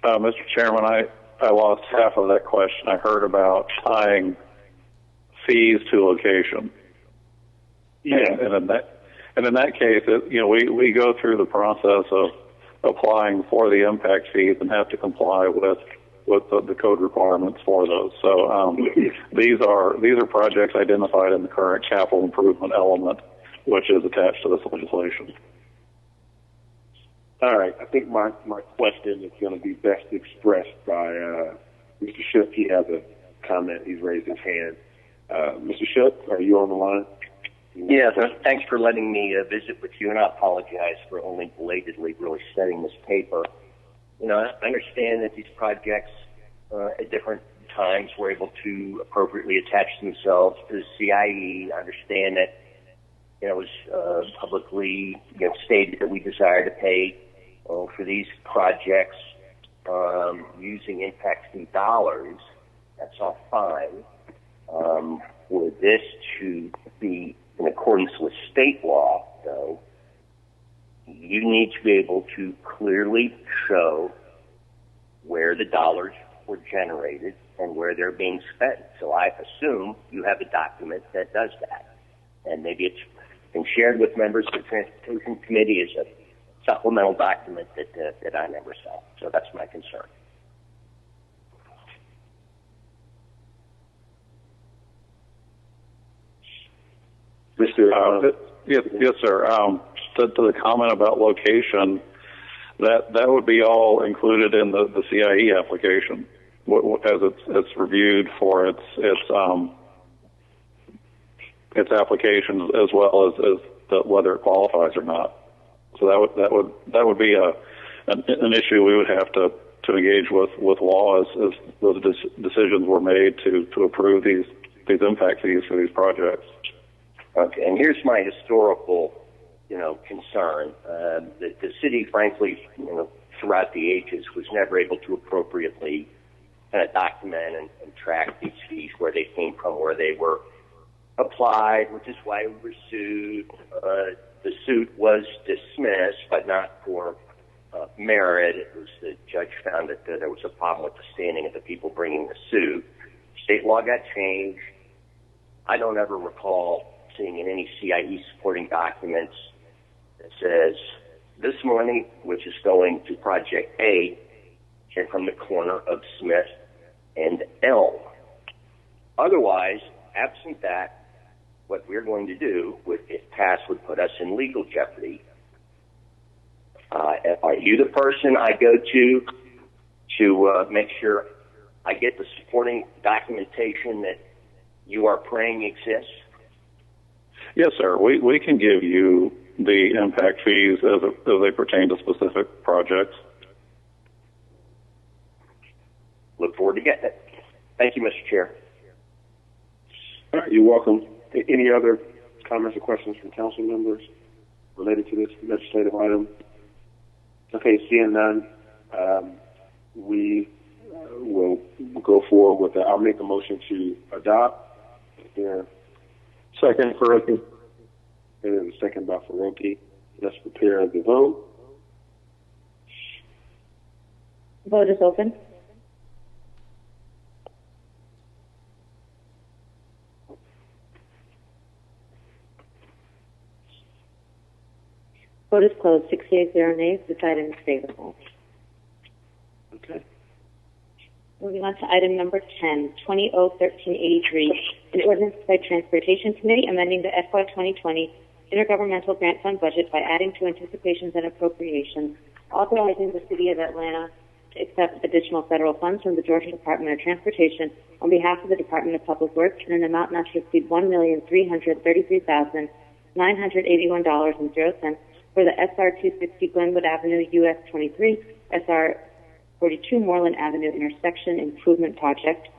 Mr. Chairman, I lost half of that question. I heard about tying fees to location. Yeah. And in that case, we go through the process of applying for the impact fees and have to comply with the code requirements for those. So these are projects identified in the current capital improvement element, which is attached to this legislation. All right. I think my question is going to be best expressed by Mr. Shook. He has a comment. He's raised his hand. Mr. Shook, are you on the line? Yes, thanks for letting me visit with you, and I apologize for only belatedly really studying this paper. I understand that these projects at different times were able to appropriately attach themselves to the CIE. I understand that it was publicly stated that we desire to pay for these projects using impact fee dollars. That's all fine. For this to be in accordance with state law, though, you need to be able to clearly show where the dollars were generated and where they're being spent. So I assume you have a document that does that. And maybe it's been shared with members of the Transportation Committee as a supplemental document that I never saw. So that's my concern. Yes, sir. To the comment about location, that would be all included in the CIE application, as it's reviewed for its applications as well as whether it qualifies or not. So that would be an issue we would have to engage with law as those decisions were made to approve these impact fees for these projects. Okay, and here's my historical, concern. The city, frankly, throughout the ages was never able to appropriately kind of document and track these fees, where they came from, where they were applied, which is why we were sued. The suit was dismissed, but not for merit. It was the judge found that there was a problem with the standing of the people bringing the suit. State law got changed. I don't ever recall seeing in any CIE supporting documents that says this money, which is going to Project A, came from the corner of Smith and Elm. Otherwise, absent that, what we're going to do, if passed, would put us in legal jeopardy. Are you the person I go to make sure I get the supporting documentation that you are praying exists? Yes, sir. We can give you the impact fees as they pertain to specific projects. Look forward to getting it. Thank you, Mr. Chair. All right, you're welcome. Any other comments or questions from council members related to this legislative item? Okay, seeing none, we will go forward with that. I'll make a motion to adopt. Yeah. Second, Faruqi. And a second by Faruqi. Let's prepare the vote. Vote is open. Vote is closed. 68 nays. This item is favorable. Okay. Moving on to item number 10, 20-01383, an ordinance by Transportation Committee amending the FY 2020 Intergovernmental Grant Fund budget by adding to anticipations and appropriations, authorizing the City of Atlanta to accept additional federal funds from the Georgia Department of Transportation on behalf of the Department of Public Works in an amount not to exceed $1,333,981.00 for the SR 260 Glenwood Avenue US 23, SR 42 Moreland Avenue intersection improvement project,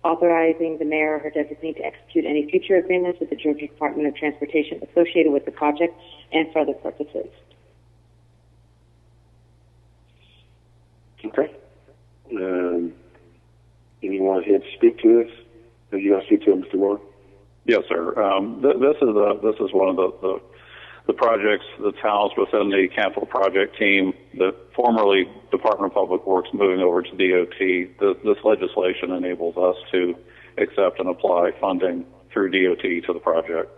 authorizing the mayor or her designee to execute any future agreements with the Georgia Department of Transportation associated with the project and for other purposes. Okay. Anyone here to speak to this? Are you going to speak to it, Mr. Warren? Yes, sir. This is one of the projects that's housed within the capital project team that formerly Department of Public Works moving over to DOT. This legislation enables us to accept and apply funding through DOT to the project.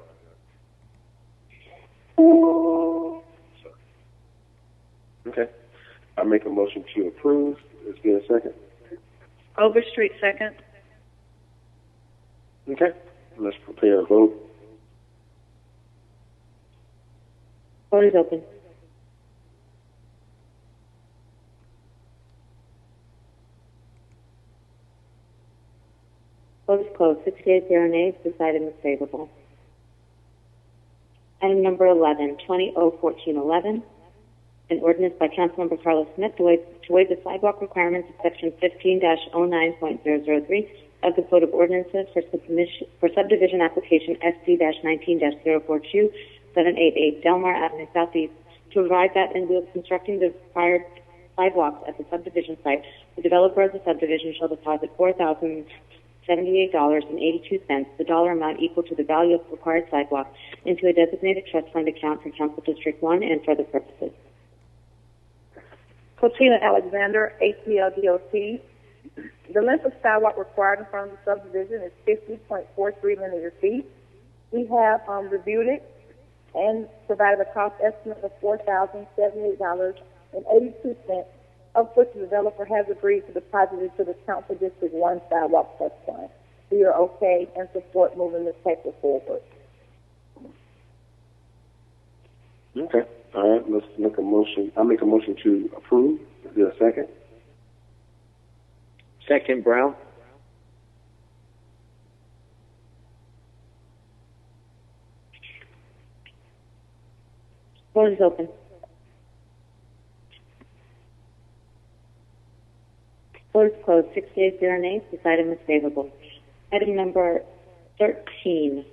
Okay. I make a motion to approve. Let's get a second. Overstreet, second. Okay. Let's prepare a vote. Vote is open. Vote is closed. 68 nays. This item is favorable. Item number 11, 20-01411, an ordinance by Councilmember Carlos Smith to waive the sidewalk requirements of Section 15-09.003 of the Code of Ordinances for subdivision application SD-19-042 788 Delmar Avenue Southeast to provide that in lieu of constructing the required sidewalks at the subdivision site, the developer of the subdivision shall deposit $4,078.82, the dollar amount equal to the value of the required sidewalk, into a designated trust fund account for Council District 1 and for other purposes. Cotina Alexander, ACLDOC. The length of sidewalk required in front of the subdivision is 50.43 linear feet. We have reviewed it and provided a cost estimate of $4,078.82, of which the developer has agreed to deposit it to the Council District 1 Sidewalk Trust Fund. We are okay and support moving this paper forward. Okay. All right. Let's make a motion. I'll make a motion to approve. Is there a second? Second, Brown. Vote is open. Vote is closed. 6 yeas, 0 nays. This item is favorable. Item number 13,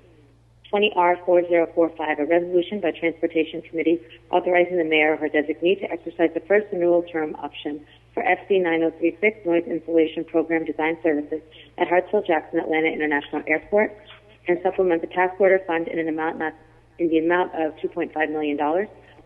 20R4045, a resolution by Transportation Committee authorizing the mayor or her designee to exercise the first renewal term option for FC 9036 Noise Insulation Program Design Services at Hartsfield-Jackson Atlanta International Airport, and supplement the task order fund in the amount of $2.5 million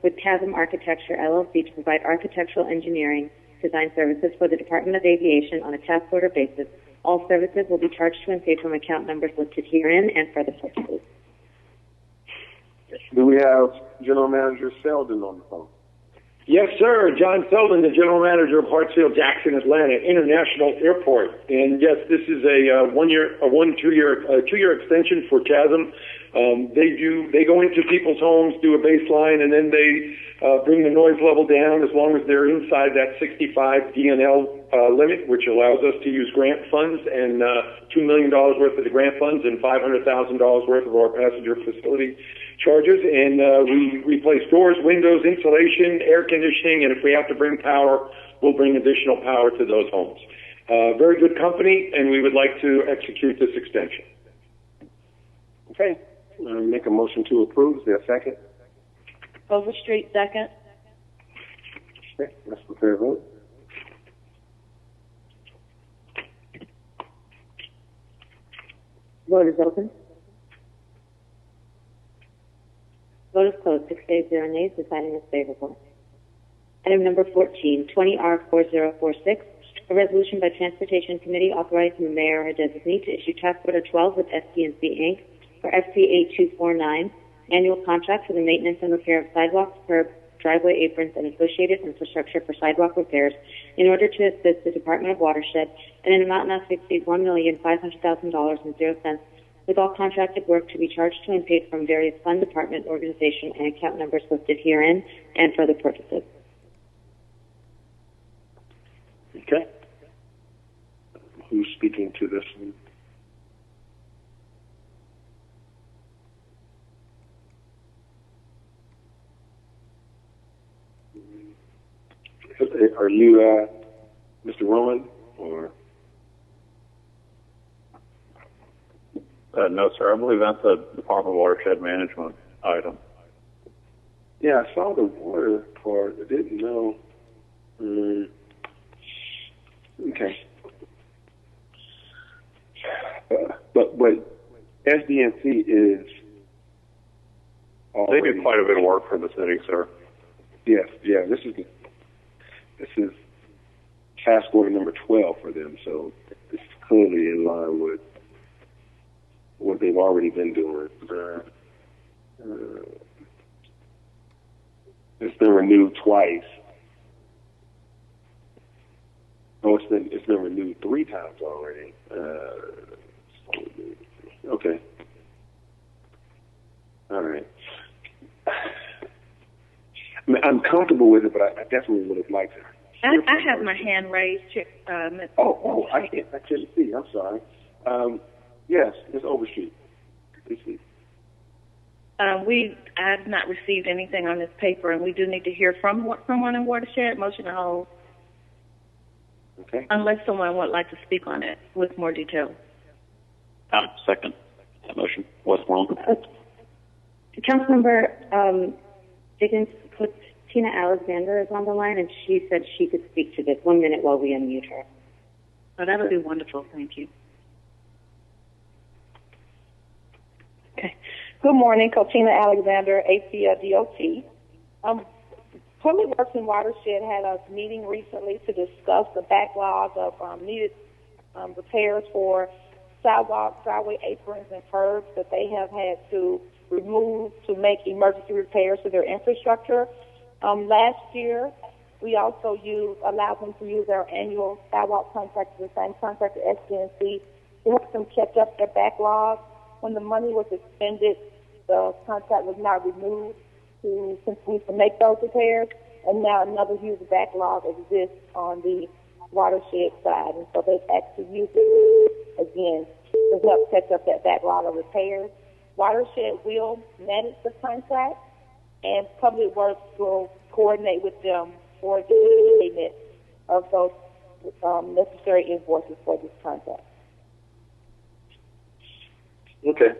with Chasm Architecture LLC to provide architectural engineering design services for the Department of Aviation on a task order basis. All services will be charged to and paid from account numbers listed herein and for the purposes. Do we have General Manager Selden on the phone? Yes, sir. John Selden, the General Manager of Hartsfield-Jackson Atlanta International Airport. And yes, this is a two-year extension for Chasm. They go into people's homes, do a baseline, and then they bring the noise level down as long as they're inside that 65 DNL limit, which allows us to use grant funds and $2 million worth of the grant funds and $500,000 worth of our passenger facility charges. And we replace doors, windows, insulation, air conditioning, and if we have to bring power, we'll bring additional power to those homes. Very good company, and we would like to execute this extension. Okay. Make a motion to approve. Is there a second? Overstreet, second. Okay. Let's prepare a vote. Vote is open. Vote is closed. 6 yeas, 0 nays. This item is favorable. Item number 14, 20R4046, a resolution by Transportation Committee authorizing the mayor or her designee to issue task order 12 with SDNC Inc. for FC8249, annual contract for the maintenance and repair of sidewalks, curbs, driveway aprons, and associated infrastructure for sidewalk repairs in order to assist the Department of Watershed in an amount not to exceed $1,500,000.00, with all contracted work to be charged to and paid from various fund, department, organization, and account numbers listed herein and for the purposes. Okay. Who's speaking to this one? Are you Mr. Rowan or? No, sir. I believe that's a Department of Watershed Management item. Yeah, I saw the water part. I didn't know. Okay. But SDNC is They do quite a bit of work for the city, sir. Yes, yeah. This is task order number 12 for them, so it's clearly in line with what they've already been doing. It's been renewed twice. Oh, it's been renewed 3 times already. Okay. All right. I mean, I'm comfortable with it, but I definitely would have liked it. I have my hand raised. I couldn't see. I'm sorry. Yes, Ms. Overstreet. Please. I've not received anything on this paper, and we do need to hear from someone in Watershed. Motion to hold. Okay. Unless someone would like to speak on it with more detail. Second. That motion. What's wrong? Councilmember Dickens put Tina Alexander is on the line, and she said she could speak to this. 1 minute while we unmute her. Oh, that would be wonderful. Thank you. Okay. Good morning, Cotina Alexander, ACDOT. Public Works and Watershed had a meeting recently to discuss the backlog of needed repairs for sidewalks, driveway aprons, and curbs that they have had to remove to make emergency repairs to their infrastructure. Last year, we also allowed them to use our annual sidewalk contract, the same contract at SDNC, to help them catch up their backlog. When the money was expended, the contract was not renewed to continue to make those repairs, and now another huge backlog exists on the watershed side, and so they've actually used it again to help catch up that backlog of repairs. Watershed will manage the contract, and Public Works will coordinate with them for the payment of those necessary invoices for this contract. Okay.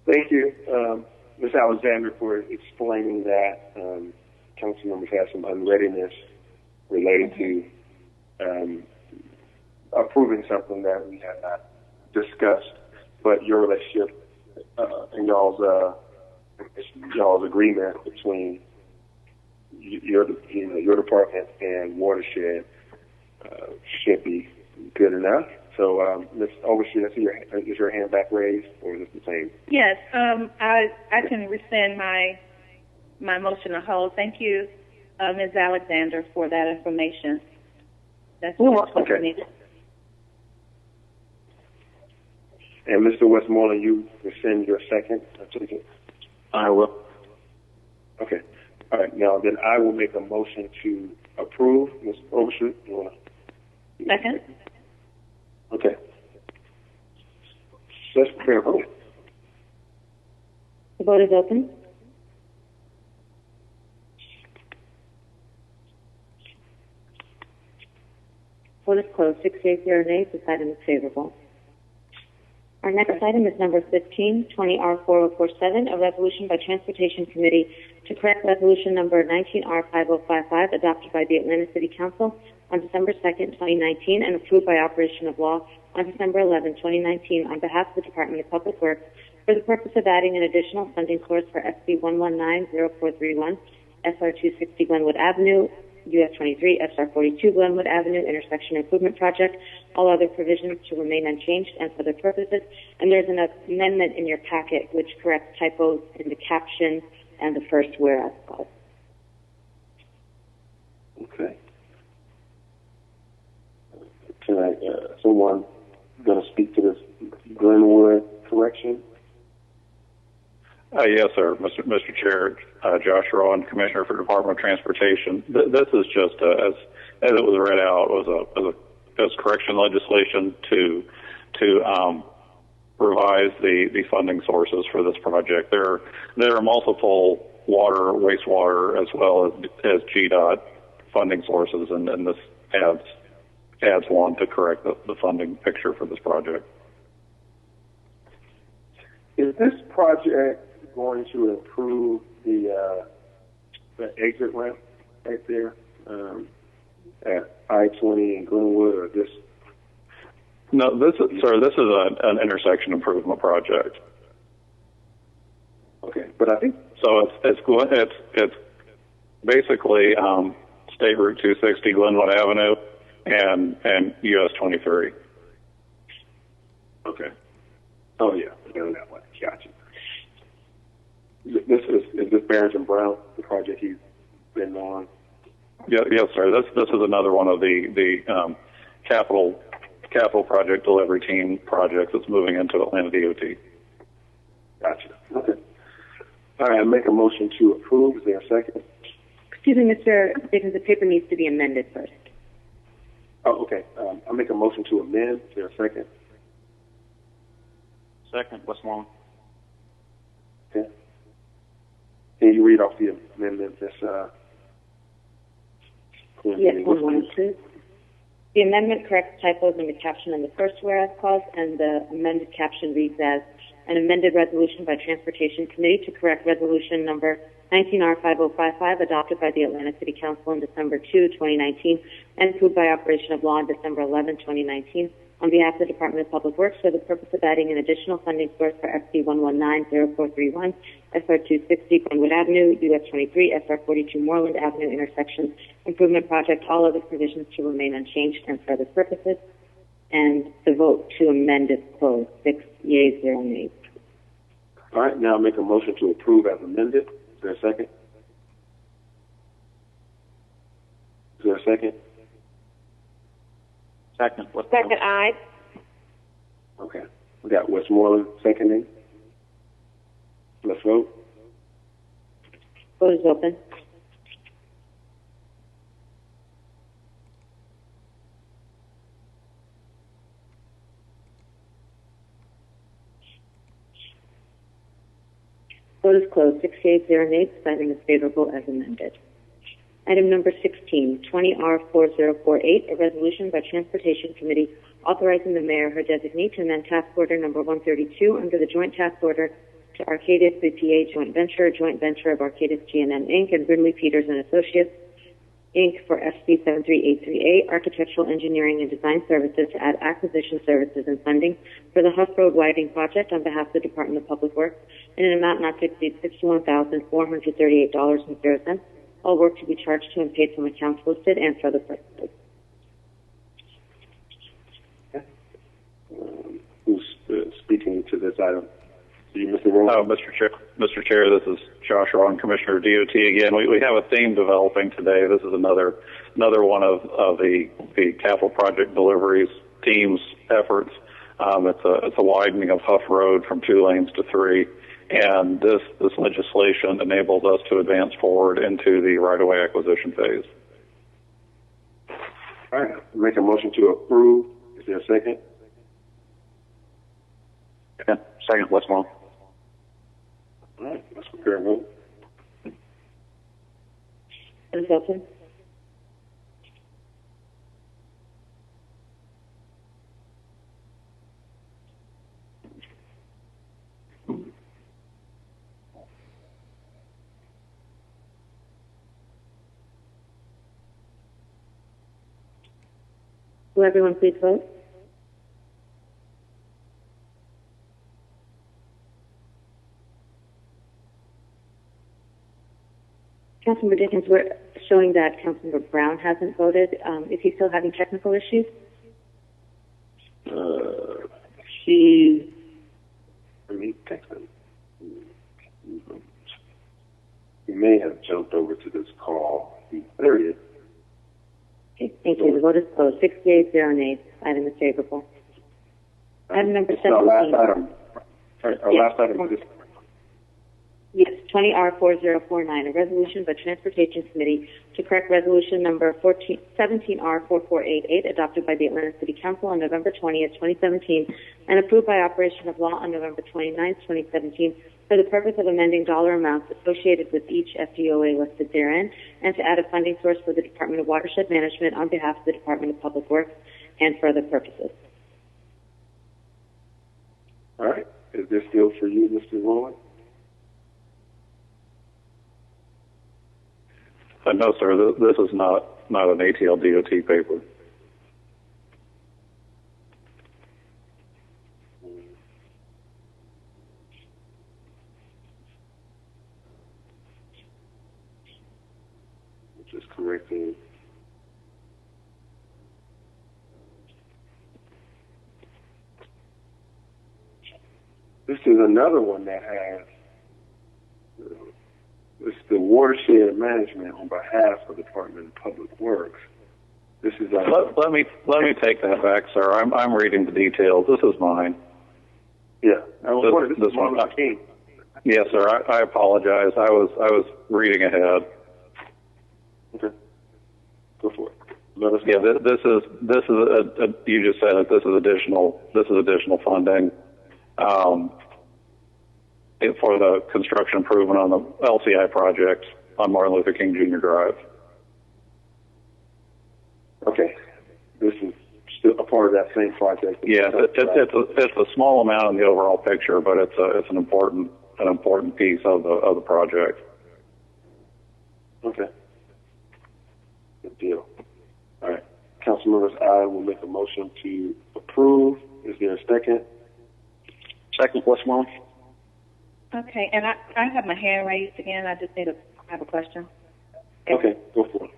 Thank you, Ms. Alexander, for explaining that. Council members have some unreadiness related to approving something that we have not discussed, but your relationship and y'all's agreement between your department and Watershed should be good enough. So, Ms. Overseer, is your hand back raised, or is it the same? Yes, I can rescind my motion to hold. Thank you, Ms. Alexander, for that information. That's what we needed. And Mr. Westmoreland, you rescind your second? I will. Okay. All right. Now, then I will make a motion to approve. Ms. Overseer, you want to? Second. Okay. Let's prepare a vote. The vote is open. Vote is closed. 680 nays. This item is favorable. Our next item is number 1520R4047, a resolution by Transportation Committee to correct resolution number 19R5055 adopted by the Atlanta City Council on December 2nd, 2019, and approved by operation of law on December 11, 2019, on behalf of the Department of Public Works for the purpose of adding an additional funding source for SB 1190431, SR 260 Glenwood Avenue, US 23, SR 42 Glenwood Avenue Intersection Improvement Project, all other provisions to remain unchanged and for other purposes. And there's an amendment in your packet which corrects typos in the caption and the first whereas clause. Okay. Can someone going to speak to this Glenwood correction? Yes, sir. Mr. Chair, Josh Rowan, Commissioner for Department of Transportation. This is just, as it was read out, was correction legislation to revise the funding sources for this project. There are multiple water, wastewater, as well as GDOT funding sources, and this adds one to correct the funding picture for this project. Is this project going to improve the exit ramp right there at I-20 in Glenwood, or this? No, this is an intersection improvement project. Okay, but I think so. It's basically State Route 260, Glenwood Avenue, and US 23. Okay. Oh yeah, going that way. Gotcha. Is this Barrington Brown, the project he's been on? Yes, sir. This is another one of the capital project delivery team projects that's moving into Atlanta DOT. Gotcha. Okay. All right, I make a motion to approve. Is there a second? Excuse me, Mr. Dickens, the paper needs to be amended first. Oh, okay. I make a motion to amend. Is there a second? Second, Westmoreland. Okay. Can you read off the amendment? Yes, one moment, please. The amendment corrects typos in the caption and the first whereas clause, and the amended caption reads as an amended resolution by Transportation Committee to correct resolution number 19R5055 adopted by the Atlanta City Council on December 2, 2019, and approved by operation of law on December 11, 2019, on behalf of the Department of Public Works for the purpose of adding an additional funding source for SB 1190431, SR 260 Glenwood Avenue, US 23, SR 42 Moreland Avenue intersection improvement project, all other provisions to remain unchanged and for other purposes. And the vote to amend is closed. 6 yeas, 0 nays. All right, now make a motion to approve as amended. Is there a second? Is there a second? Second. Second, aye. Okay. We got Westmoreland seconding. Let's vote. Vote is open. Vote is closed. 6 yeas, 0 nays. This item is favorable as amended. Item number 16, 20R4048, a resolution by Transportation Committee authorizing the mayor, her designee, to amend task order number 132 under the joint task order to Arcadis BPA joint venture of Arcadis GNN Inc. and Ridley Peters and Associates Inc. for FC 73838 architectural engineering and design services to add acquisition services and funding for the Huff Road widening project on behalf of the Department of Public Works in an amount not to exceed $61,438.00. All work to be charged to and paid from accounts listed and for other purposes. Who's speaking to this item? You, Mr. Rowan? Mr. Chair, this is Josh Rowan, Commissioner of DOT again. We have a theme developing today. This is another one of the capital project deliveries team's efforts. It's a widening of Huff Road from 2 lanes to 3. And this legislation enables us to advance forward into the right-of-way acquisition phase. All right. Make a motion to approve. Is there a second? Second, Westmoreland. All right. Let's prepare a vote. Vote is open. Will everyone please vote? Councilmember Dickens, we're showing that Councilmember Brown hasn't voted. Is he still having technical issues? Let me text him. He may have jumped over to this call. There he is. Okay, thank you. The vote is closed. 6 yeas, 0 nays. Item is favorable. Item number 17. Our last item. Last item is this. Yes, 20R4049, a resolution by Transportation Committee to correct resolution number 17R4488 adopted by the Atlanta City Council on November 20th, 2017, and approved by operation of law on November 29th, 2017, for the purpose of amending dollar amounts associated with each FDOA listed therein, and to add a funding source for the Department of Watershed Management on behalf of the Department of Public Works and for other purposes. All right. Is this still for you, Mr. Rowan? No, sir. This is not an ATL DOT paper. Just correcting. This is another one that has. It's the watershed management on behalf of the Department of Public Works. This is let me take that back, sir. I'm reading the details. This is mine. Yeah, this one. Yes, sir. I apologize. I was reading ahead. Okay, go for it. Let us know. Yeah, this is you just said it. This is additional funding. For the construction improvement on the LCI project on Martin Luther King Jr. Drive. Okay. This is still a part of that same project. Yeah, it's a small amount in the overall picture, but it's an important piece of the project. Okay. Good deal. All right. Council members, I will make a motion to approve. Is there a second? Second, Westmoreland. Okay, and I have my hand raised again. I just have a question. Okay, go for it.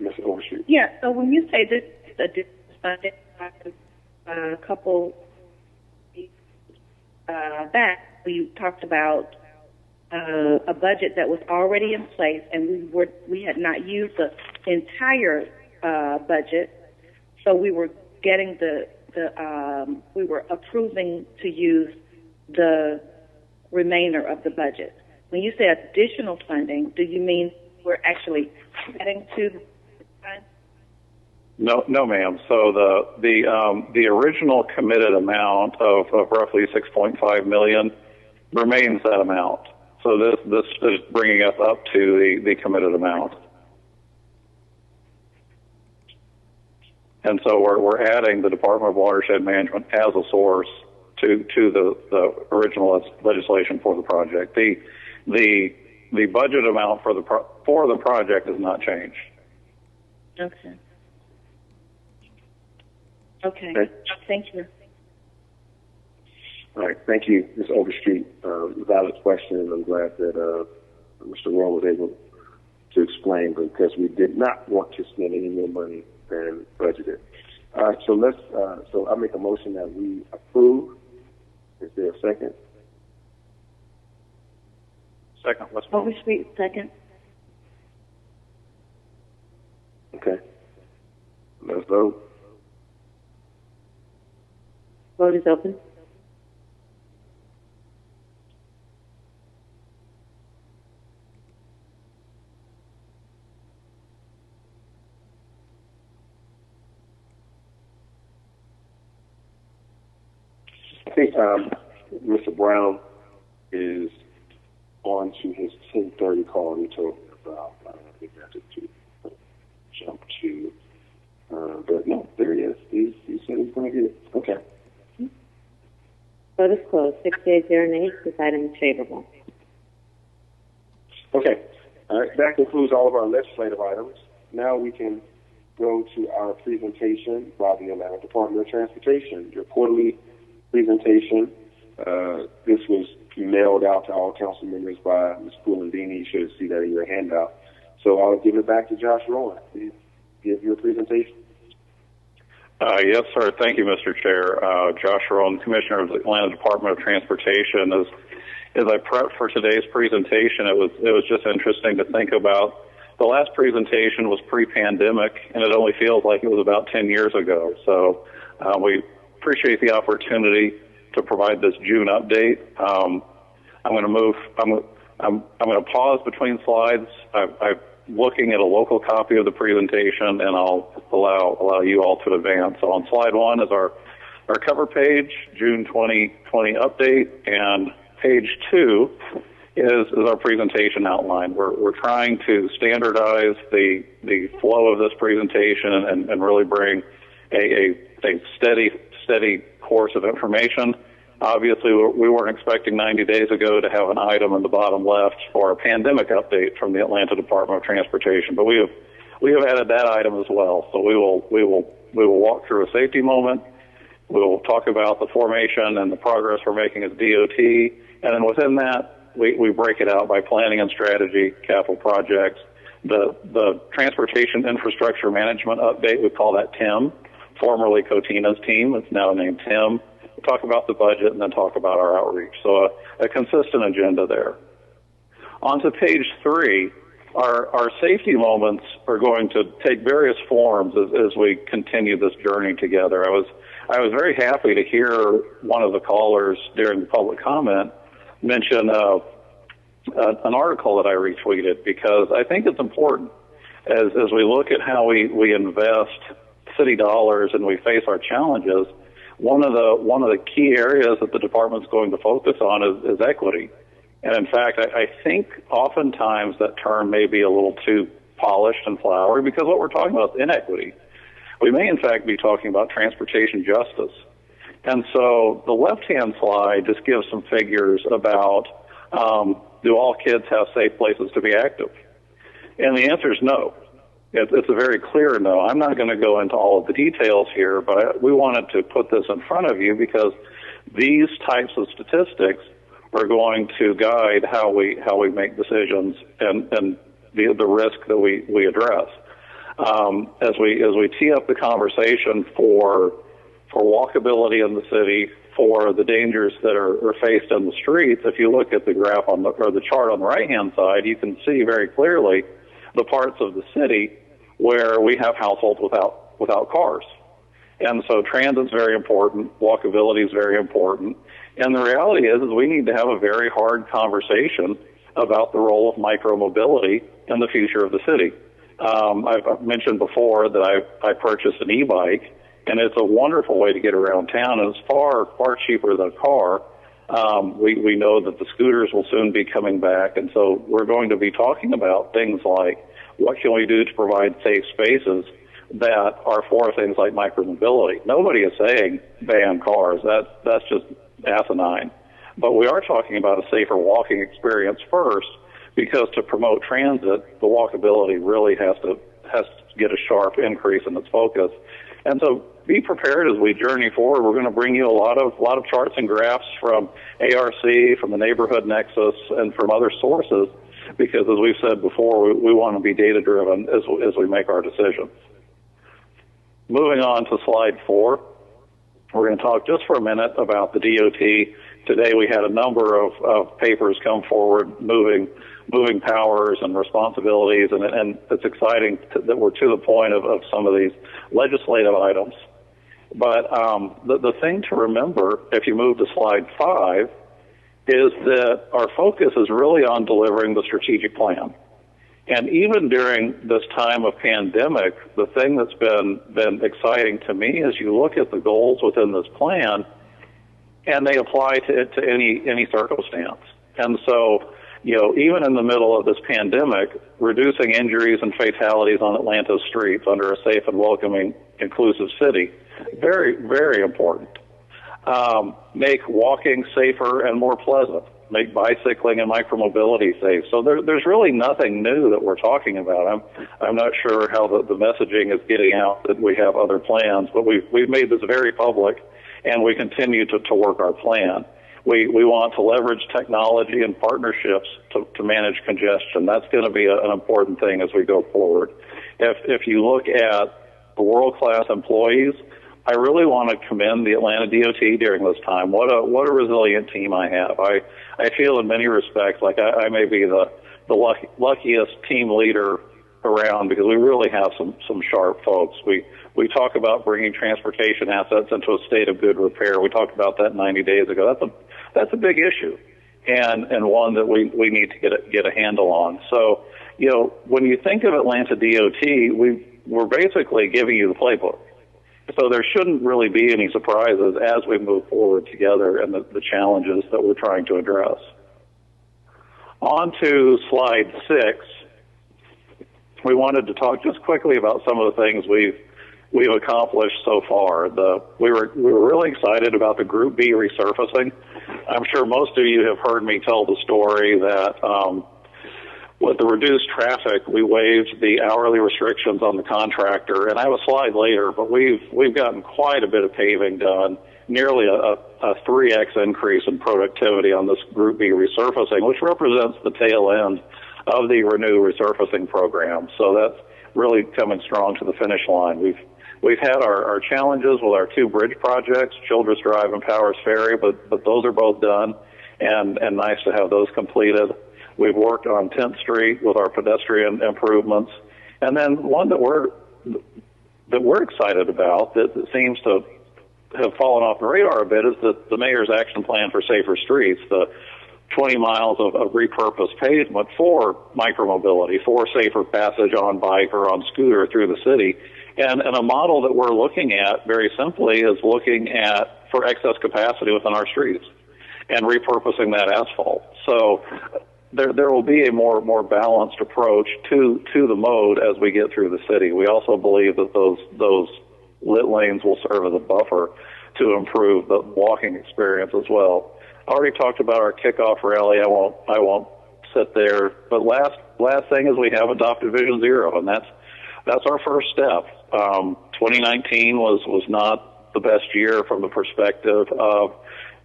Mr. Overstreet. Yeah, so when you say this is a funding, a couple back, you talked about a budget that was already in place, and we had not used the entire budget, so we were getting we were approving to use the remainder of the budget. When you say additional funding, do you mean we're actually adding to the fund? No, ma'am. So the original committed amount of roughly $6.5 million remains that amount. So this is bringing us up to the committed amount. And so we're adding the Department of Watershed Management as a source to the original legislation for the project. The budget amount for the project has not changed. Okay. Okay. Thank you. All right. Thank you, Ms. Overstreet. Valid question, and I'm glad that Mr. Rowan was able to explain, because we did not want to spend any more money than budgeted. All right. So I make a motion that we approve. Is there a second? Second. Let's Overstreet, second. Okay. Let's vote. Vote is open. I think Mr. Brown is on to his 10:30 call he told me about. I think that's to jump to, but no, there he is. He said he's going to get it. Okay. Vote is closed. 6 days, 0 nays. This item is favorable. Okay. All right. That concludes all of our legislative items. Now we can go to our presentation by the Atlanta Department of Transportation, your quarterly presentation. This was mailed out to all council members by Ms. Pulandini. You should see that in your handout. So I'll give it back to Josh Rowan. Please give your presentation. Yes, sir. Thank you, Mr. Chair. Josh Rowan, Commissioner of the Atlanta Department of Transportation. As I prepped for today's presentation, it was just interesting to think about. The last presentation was pre-pandemic, and it only feels like it was about 10 years ago. So we appreciate the opportunity to provide this June update. I'm going to move. I'm going to pause between slides. I'm looking at a local copy of the presentation, and I'll allow you all to advance. So on slide 1 is our cover page, June 2020 update, and page 2 is our presentation outline. We're trying to standardize the flow of this presentation and really bring a steady course of information. Obviously, we weren't expecting 90 days ago to have an item in the bottom left for a pandemic update from the Atlanta Department of Transportation, but we have added that item as well. So we will walk through a safety moment. We will talk about the formation and the progress we're making as DOT, and then within that, we break it out by planning and strategy, capital projects. The Transportation Infrastructure Management update, we call that TIM, formerly Cotina's team. It's now named TIM. We'll talk about the budget and then talk about our outreach. So a consistent agenda there. On to page 3, our safety moments are going to take various forms as we continue this journey together. I was very happy to hear one of the callers during the public comment mention an article that I retweeted, because I think it's important as we look at how we invest city dollars and we face our challenges. One of the key areas that the department's going to focus on is equity. And in fact, I think oftentimes that term may be a little too polished and flowery, because what we're talking about is inequity. We may in fact be talking about transportation justice. And so the left-hand slide just gives some figures about, do all kids have safe places to be active? And the answer is no. It's a very clear no. I'm not going to go into all of the details here, but we wanted to put this in front of you because these types of statistics are going to guide how we make decisions and the risk that we address. As we tee up the conversation for walkability in the city, for the dangers that are faced in the streets, if you look at the graph or the chart on the right-hand side, you can see very clearly the parts of the city where we have households without cars. And so transit's very important, walkability is very important, and the reality is we need to have a very hard conversation about the role of micromobility in the future of the city. I've mentioned before that I purchased an e-bike, and it's a wonderful way to get around town, and it's far cheaper than a car. We know that the scooters will soon be coming back, and so we're going to be talking about things like what can we do to provide safe spaces that are for things like micromobility. Nobody is saying ban cars. That's just asinine. But we are talking about a safer walking experience first, because to promote transit, the walkability really has to get a sharp increase in its focus. And so be prepared as we journey forward. We're going to bring you a lot of charts and graphs from ARC, from the Neighborhood Nexus, and from other sources, because as we've said before, we want to be data-driven as we make our decisions. Moving on to slide 4, we're going to talk just for a minute about the DOT. Today we had a number of papers come forward moving powers and responsibilities, and it's exciting that we're to the point of some of these legislative items. But the thing to remember, if you move to slide 5, is that our focus is really on delivering the strategic plan. And even during this time of pandemic, the thing that's been exciting to me is you look at the goals within this plan, and they apply to any circumstance. And so, even in the middle of this pandemic, reducing injuries and fatalities on Atlanta's streets under a safe and welcoming, inclusive city, very, very important. Make walking safer and more pleasant. Make bicycling and micromobility safe. So there's really nothing new that we're talking about. I'm not sure how the messaging is getting out that we have other plans, but we've made this very public, and we continue to work our plan. We want to leverage technology and partnerships to manage congestion. That's going to be an important thing as we go forward. If you look at the world-class employees, I really want to commend the Atlanta DOT during this time. What a resilient team I have. I feel in many respects like I may be the luckiest team leader around, because we really have some sharp folks. We talk about bringing transportation assets into a state of good repair. We talked about that 90 days ago. That's a big issue, and one that we need to get a handle on. So, when you think of Atlanta DOT, we're basically giving you the playbook. So there shouldn't really be any surprises as we move forward together and the challenges that we're trying to address. On to slide 6. We wanted to talk just quickly about some of the things we've accomplished so far. We were really excited about the Group B resurfacing. I'm sure most of you have heard me tell the story that with the reduced traffic, we waived the hourly restrictions on the contractor, and I have a slide later, but we've gotten quite a bit of paving done, nearly a 3x increase in productivity on this Group B resurfacing, which represents the tail end of the Renew resurfacing program. So that's really coming strong to the finish line. We've had our challenges with our 2 bridge projects, Childress Drive and Powers Ferry, but those are both done, and nice to have those completed. We've worked on 10th Street with our pedestrian improvements. And then one that we're excited about that seems to have fallen off the radar a bit is the mayor's action plan for safer streets, the 20 miles of repurposed pavement for micromobility, for safer passage on bike or on scooter through the city. And a model that we're looking at very simply is looking at for excess capacity within our streets and repurposing that asphalt. So there will be a more balanced approach to the mode as we get through the city. We also believe that those lit lanes will serve as a buffer to improve the walking experience as well. I already talked about our kickoff rally. I won't sit there. But last thing is we have adopted Vision Zero, and that's our first step. 2019 was not the best year from the perspective of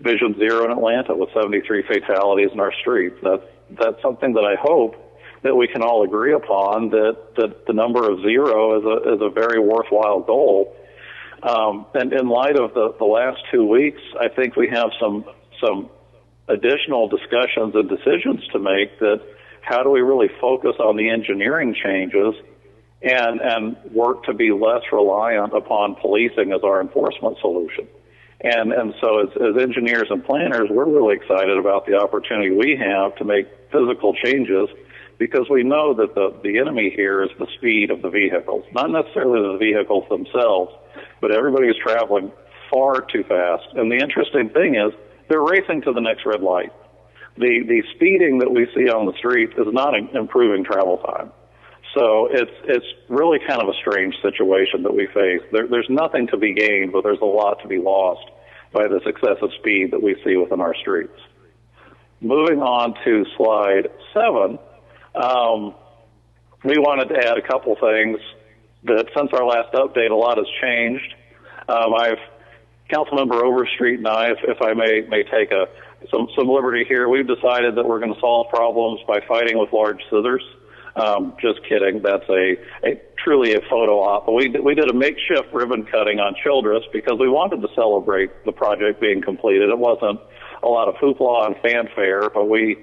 Vision Zero in Atlanta with 73 fatalities in our streets. That's something that I hope that we can all agree upon, that the number of zero is a very worthwhile goal. And in light of the last 2 weeks, I think we have some additional discussions and decisions to make, that how do we really focus on the engineering changes and work to be less reliant upon policing as our enforcement solution. And so as engineers and planners, we're really excited about the opportunity we have to make physical changes, because we know that the enemy here is the speed of the vehicles, not necessarily the vehicles themselves, but everybody is traveling far too fast. And the interesting thing is they're racing to the next red light. The speeding that we see on the streets is not improving travel time. So it's really kind of a strange situation that we face. There's nothing to be gained, but there's a lot to be lost by this excessive speed that we see within our streets. Moving on to slide 7, we wanted to add a couple things that since our last update, a lot has changed. Councilmember Overstreet and I, if I may take some liberty here, we've decided that we're going to solve problems by fighting with large scissors. Just kidding. That's truly a photo op. We did a makeshift ribbon cutting on Childress because we wanted to celebrate the project being completed. It wasn't a lot of hoopla and fanfare, but we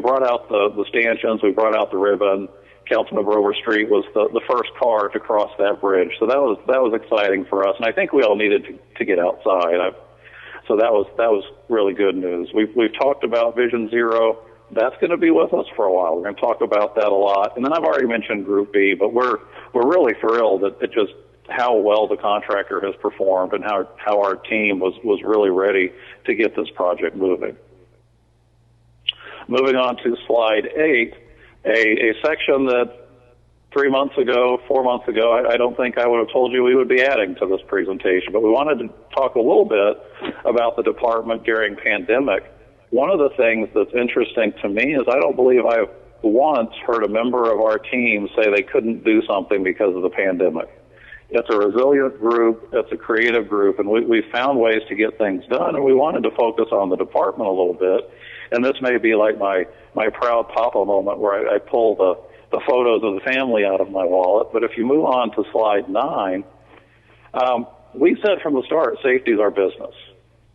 brought out the stanchions, we brought out the ribbon. Councilmember Overstreet was the first car to cross that bridge, so that was exciting for us, and I think we all needed to get outside. So that was really good news. We've talked about Vision Zero. That's going to be with us for a while. We're going to talk about that a lot. And then I've already mentioned Group B, but we're really thrilled at just how well the contractor has performed and how our team was really ready to get this project moving. Moving on to slide 8, a section that 4 months ago, I don't think I would have told you we would be adding to this presentation, but we wanted to talk a little bit about the department during pandemic. One of the things that's interesting to me is I don't believe I've once heard a member of our team say they couldn't do something because of the pandemic. It's a resilient group, it's a creative group, and we found ways to get things done, and we wanted to focus on the department a little bit. And this may be like my proud papa moment where I pull the photos of the family out of my wallet. But if you move on to slide 9, we said from the start, safety is our business.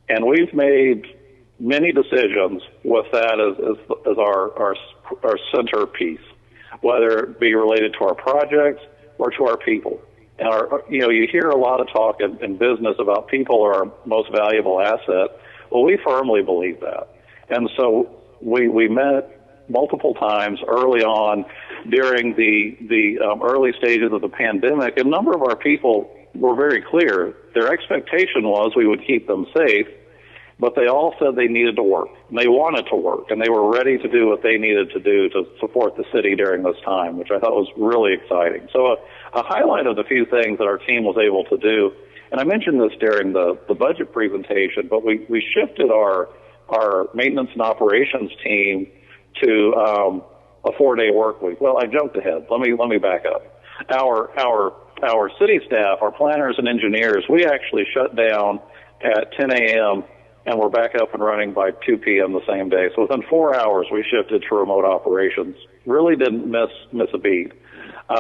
And we've made many decisions with that as our centerpiece, whether it be related to our projects or to our people. And you hear a lot of talk in business about people are our most valuable asset. Well, we firmly believe that. And so we met multiple times early on during the early stages of the pandemic. A number of our people were very clear. Their expectation was we would keep them safe, but they all said they needed to work. And they wanted to work, and they were ready to do what they needed to do to support the city during this time, which I thought was really exciting. So a highlight of the few things that our team was able to do, and I mentioned this during the budget presentation, but we shifted our maintenance and operations team to a 4-day work week. Well, I jumped ahead. Let me back up. Our city staff, our planners and engineers, we actually shut down at 10 a.m. and we're back up and running by 2 p.m. the same day. So within 4 hours, we shifted to remote operations. Really didn't miss a beat.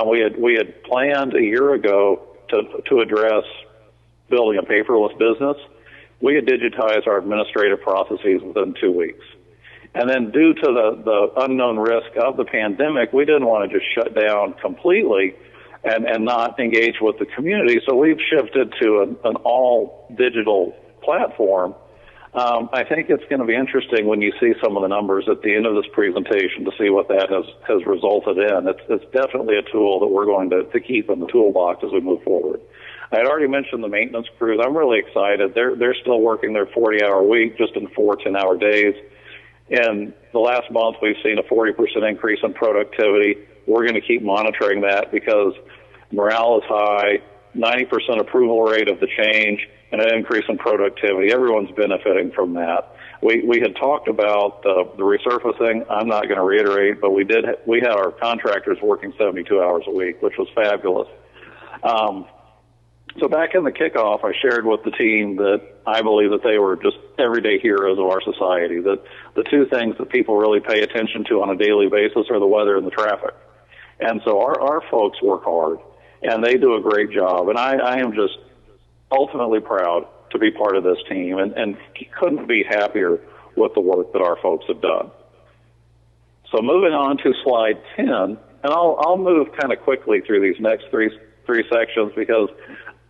We had planned a year ago to address building a paperless business. We had digitized our administrative processes within 2 weeks. And then due to the unknown risk of the pandemic, we didn't want to just shut down completely and not engage with the community. So we've shifted to an all digital platform. I think it's going to be interesting when you see some of the numbers at the end of this presentation to see what that has resulted in. It's definitely a tool that we're going to keep in the toolbox as we move forward. I had already mentioned the maintenance crews. I'm really excited. They're still working their 40-hour week just in 4 10-hour days. And the last month, we've seen a 40% increase in productivity. We're going to keep monitoring that because morale is high, 90% approval rate of the change, and an increase in productivity. Everyone's benefiting from that. We had talked about the resurfacing. I'm not going to reiterate, but we had our contractors working 72 hours a week, which was fabulous. So back in the kickoff, I shared with the team that I believe that they were just everyday heroes of our society, that the two things that people really pay attention to on a daily basis are the weather and the traffic. And so our folks work hard, and they do a great job. And I am just ultimately proud to be part of this team, and couldn't be happier with the work that our folks have done. So moving on to slide 10, and I'll move kind of quickly through these next three sections because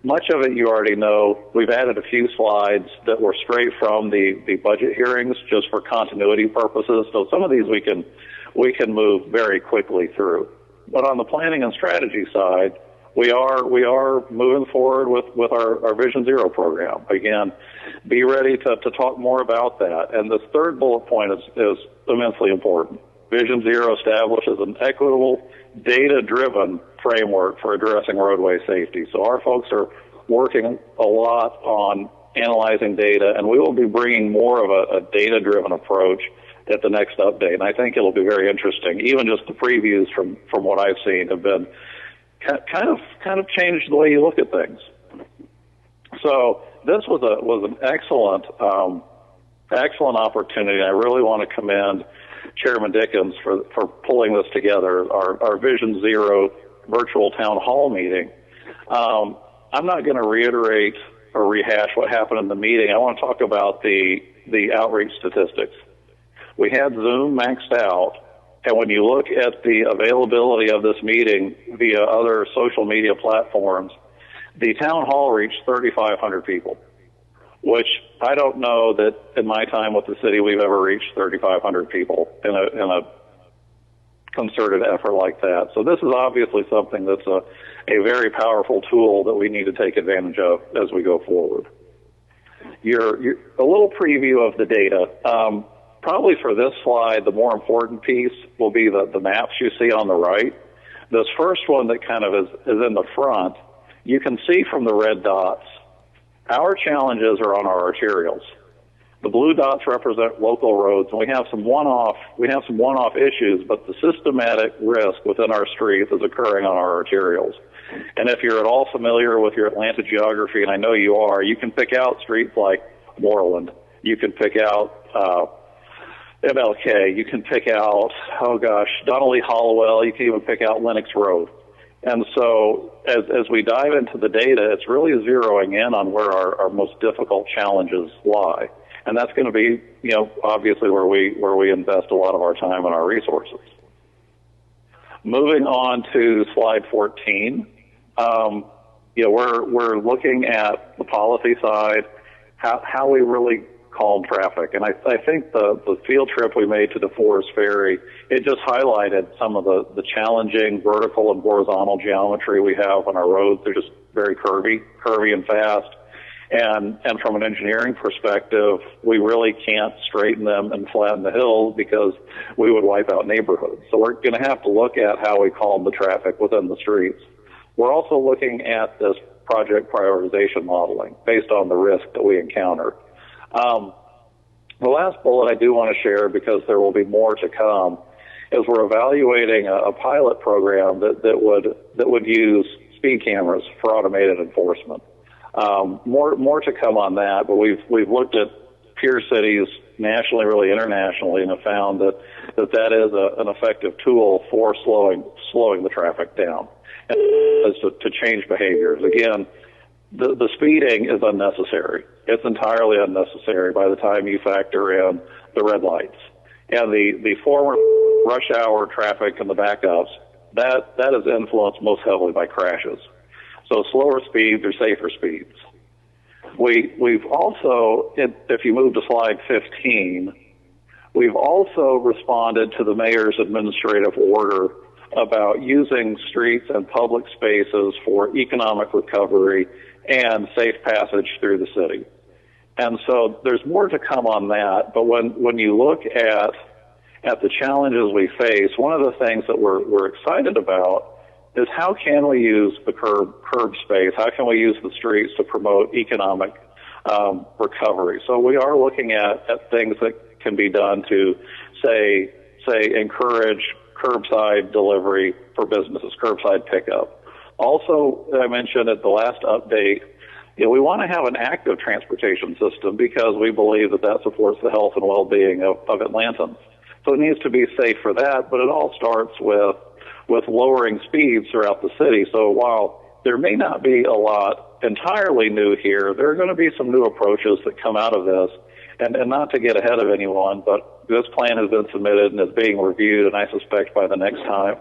much of it you already know. We've added a few slides that were straight from the budget hearings just for continuity purposes. So some of these we can move very quickly through. But on the planning and strategy side, we are moving forward with our Vision Zero program. Again, be ready to talk more about that. And this third bullet point is immensely important. Vision Zero establishes an equitable, data-driven framework for addressing roadway safety. So our folks are working a lot on analyzing data, and we will be bringing more of a data-driven approach at the next update. And I think it'll be very interesting. Even just the previews from what I've seen have been kind of changed the way you look at things. So this was an excellent opportunity. I really want to commend Chairman Dickens for pulling this together, our Vision Zero virtual town hall meeting. I'm not going to reiterate or rehash what happened in the meeting. I want to talk about the outreach statistics. We had Zoom maxed out, and when you look at the availability of this meeting via other social media platforms, the town hall reached 3,500 people, which I don't know that in my time with the city we've ever reached 3,500 people in a concerted effort like that. So this is obviously something that's a very powerful tool that we need to take advantage of as we go forward. A little preview of the data. Probably for this slide, the more important piece will be the maps you see on the right. This first one that kind of is in the front, you can see from the red dots, our challenges are on our arterials. The blue dots represent local roads, and we have some one-off issues, but the systematic risk within our streets is occurring on our arterials. And if you're at all familiar with your Atlanta geography, and I know you are, you can pick out streets like Moreland. You can pick out MLK. You can pick out, Donnelly Hollowell. You can even pick out Lenox Road. And so as we dive into the data, it's really zeroing in on where our most difficult challenges lie. And that's going to be, obviously where we invest a lot of our time and our resources. Moving on to slide 14, we're looking at the policy side, how we really calm traffic. And I think the field trip we made to DeForest Ferry, it just highlighted some of the challenging vertical and horizontal geometry we have on our roads. They're just very curvy and fast. And from an engineering perspective, we really can't straighten them and flatten the hills because we would wipe out neighborhoods. So we're going to have to look at how we calm the traffic within the streets. We're also looking at this project prioritization modeling based on the risk that we encounter. The last bullet I do want to share, because there will be more to come, is we're evaluating a pilot program that would use speed cameras for automated enforcement. More to come on that, but we've looked at peer cities nationally, really internationally, and have found that is an effective tool for slowing the traffic down and to change behaviors. Again, the speeding is unnecessary. It's entirely unnecessary by the time you factor in the red lights and the former rush hour traffic and the backups. That is influenced most heavily by crashes. So slower speeds are safer speeds. We've also, if you move to slide 15, we've also responded to the mayor's administrative order about using streets and public spaces for economic recovery and safe passage through the city. And so there's more to come on that, but when you look at the challenges we face, one of the things that we're excited about is how can we use the curb space? How can we use the streets to promote economic recovery? So we are looking at things that can be done to, say encourage curbside delivery for businesses, curbside pickup. Also, I mentioned at the last update, we want to have an active transportation system because we believe that supports the health and well-being of Atlantans. So it needs to be safe for that, but it all starts with lowering speeds throughout the city. So while there may not be a lot entirely new here, there are going to be some new approaches that come out of this. And not to get ahead of anyone, but this plan has been submitted and is being reviewed, and I suspect by the next time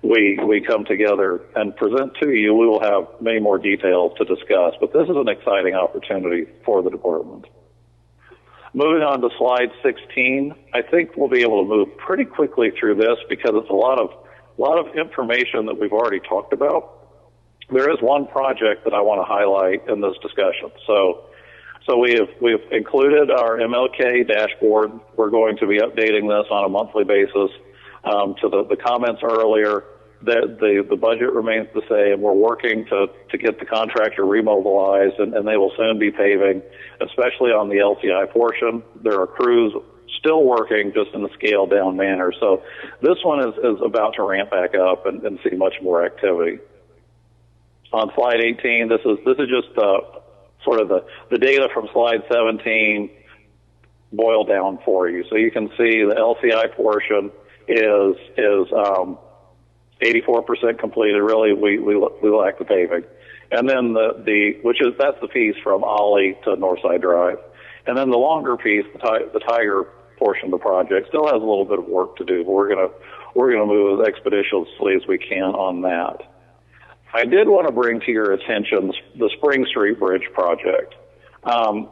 we come together and present to you, we will have many more details to discuss. But this is an exciting opportunity for the department. Moving on to slide 16, I think we'll be able to move pretty quickly through this because it's a lot of information that we've already talked about. There is one project that I want to highlight in this discussion. So we've included our MLK dashboard. We're going to be updating this on a monthly basis. To the comments earlier, the budget remains the same. We're working to get the contractor remobilized, and they will soon be paving, especially on the LCI portion. There are crews still working, just in a scaled down manner. So this one is about to ramp back up and see much more activity. On slide 18, this is just sort of the data from slide 17 boiled down for you. So you can see the LCI portion is 84% completed. Really, we lack the paving. And then that's the piece from Ollie to Northside Drive. And then the longer piece, the Tiger portion of the project, still has a little bit of work to do. But we're gonna move as expeditiously as we can on that. I did want to bring to your attention the Spring Street Bridge project. I'm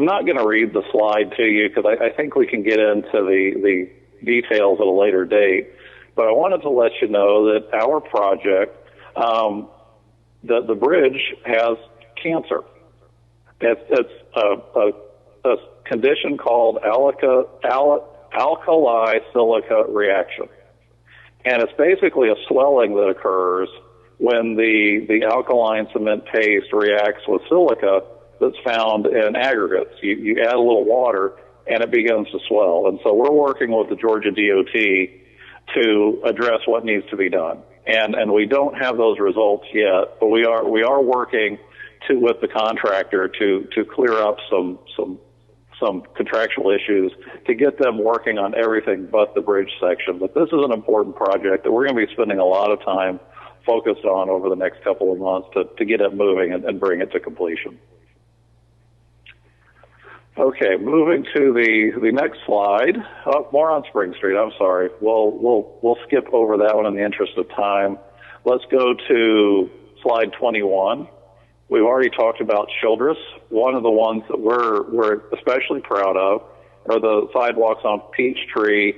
not going to read the slide to you because I think we can get into the details at a later date. But I wanted to let you know that our project, the bridge has cancer. It's a condition called alkali silica reaction. And it's basically a swelling that occurs when the alkaline cement paste reacts with silica that's found in aggregates. You add a little water and it begins to swell. And so we're working with the Georgia DOT to address what needs to be done. And we don't have those results yet, but we are working with the contractor to clear up some contractual issues to get them working on everything but the bridge section. But this is an important project that we're going to be spending a lot of time focused on over the next couple of months to get it moving and bring it to completion. Okay, moving to the next slide. More on Spring Street. I'm sorry. We'll skip over that one in the interest of time. Let's go to slide 21. We've already talked about Childress. One of the ones that we're especially proud of are the sidewalks on Peachtree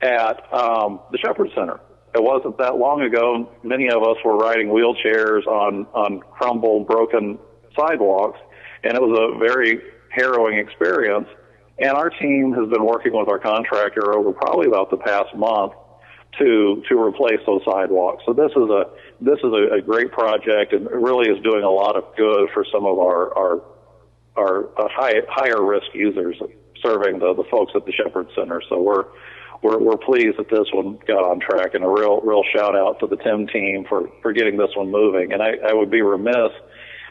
at the Shepherd Center. It wasn't that long ago, many of us were riding wheelchairs on crumbled, broken sidewalks, and it was a very harrowing experience. And our team has been working with our contractor over probably about the past month to replace those sidewalks. So this is a great project, and it really is doing a lot of good for some of our higher risk users, serving the folks at the Shepherd Center. So we're pleased that this one got on track, and a real shout out to the TIM team for getting this one moving. And I would be remiss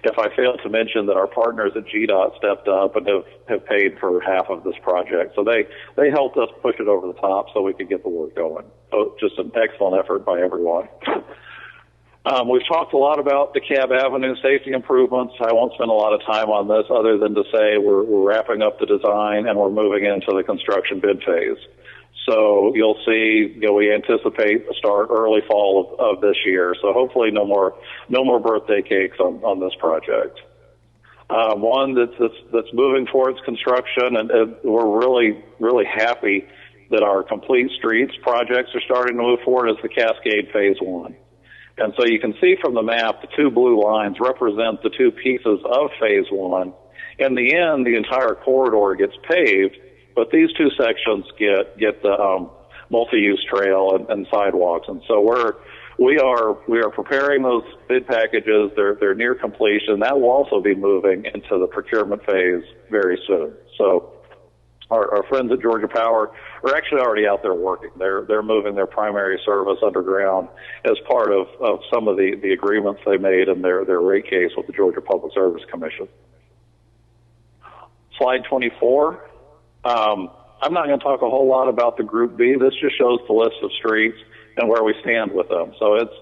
if I failed to mention that our partners at GDOT stepped up and have paid for half of this project. So they helped us push it over the top so we could get the work going. So just an excellent effort by everyone. We've talked a lot about DeKalb Avenue safety improvements. I won't spend a lot of time on this other than to say we're wrapping up the design and we're moving into the construction bid phase. So you'll see, we anticipate a start early fall of this year. So hopefully no more birthday cakes on this project. One that's moving towards construction, and we're really happy that our complete streets projects are starting to move forward, is the Cascade Phase 1. And so you can see from the map, the two blue lines represent the two pieces of Phase 1. In the end, the entire corridor gets paved, but these two sections get the multi-use trail and sidewalks. And so we are preparing those bid packages. They're near completion. That will also be moving into the procurement phase very soon. So our friends at Georgia Power are actually already out there working. They're moving their primary service underground as part of some of the agreements they made in their rate case with the Georgia Public Service Commission. Slide 24. I'm not going to talk a whole lot about the Group B. This just shows the list of streets and where we stand with them. So it's,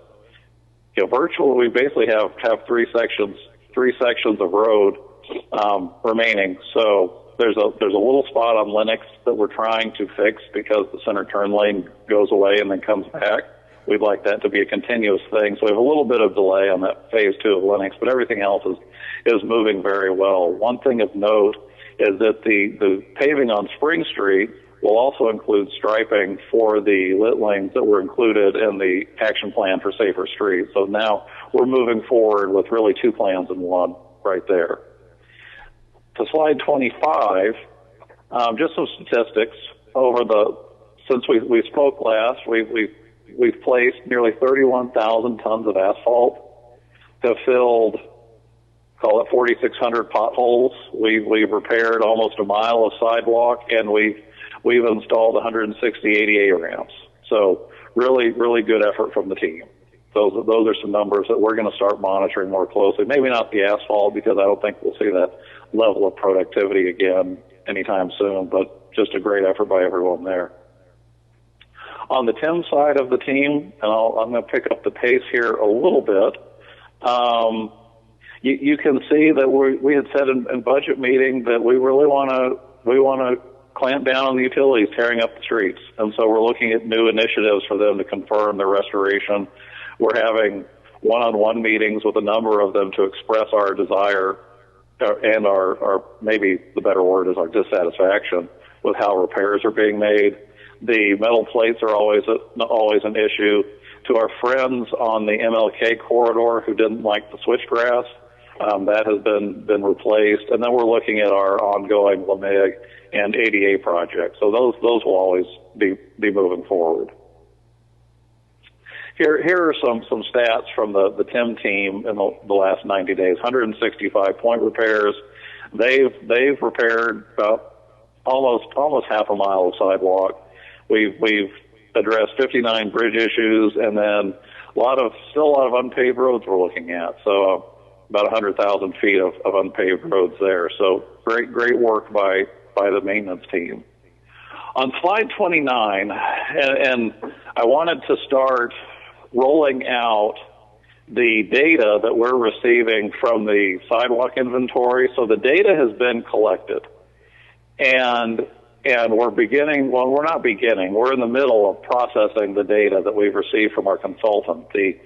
virtually we basically have three sections of road remaining. So there's a little spot on Lennox that we're trying to fix because the center turn lane goes away and then comes back. We'd like that to be a continuous thing. So we have a little bit of delay on that phase 2 of Lennox, but everything else is moving very well. One thing of note is that the paving on Spring Street will also include striping for the lit lanes that were included in the action plan for safer streets. So now we're moving forward with really 2 plans in one right there. To slide 25, just some statistics. Since we spoke last, we've placed nearly 31,000 tons of asphalt, have filled, call it 4,600 potholes. We've repaired almost a mile of sidewalk, and we've installed 160 ADA ramps. So really, really good effort from the team. Those are some numbers that we're going to start monitoring more closely. Maybe not the asphalt, because I don't think we'll see that level of productivity again anytime soon, but just a great effort by everyone there. On the TIM side of the team, and I'm going to pick up the pace here a little bit, you can see that we had said in budget meeting that we really want to clamp down on the utilities tearing up the streets. And so we're looking at new initiatives for them to confirm their restoration. We're having one-on-one meetings with a number of them to express our desire and our maybe the better word is our dissatisfaction with how repairs are being made. The metal plates are always an issue. To our friends on the MLK corridor who didn't like the switchgrass, that has been replaced. And then we're looking at our ongoing LMIG and ADA projects. So those will always be moving forward. Here are some stats from the TIM team in the last 90 days. 165 point repairs. They've repaired about almost half a mile of sidewalk. We've addressed 59 bridge issues, and then still a lot of unpaved roads we're looking at. So about 100,000 feet of unpaved roads there. So great work by the maintenance team. On slide 29, and I wanted to start rolling out the data that we're receiving from the sidewalk inventory. So the data has been collected, and we're not beginning. We're in the middle of processing the data that we've received from our consultant. The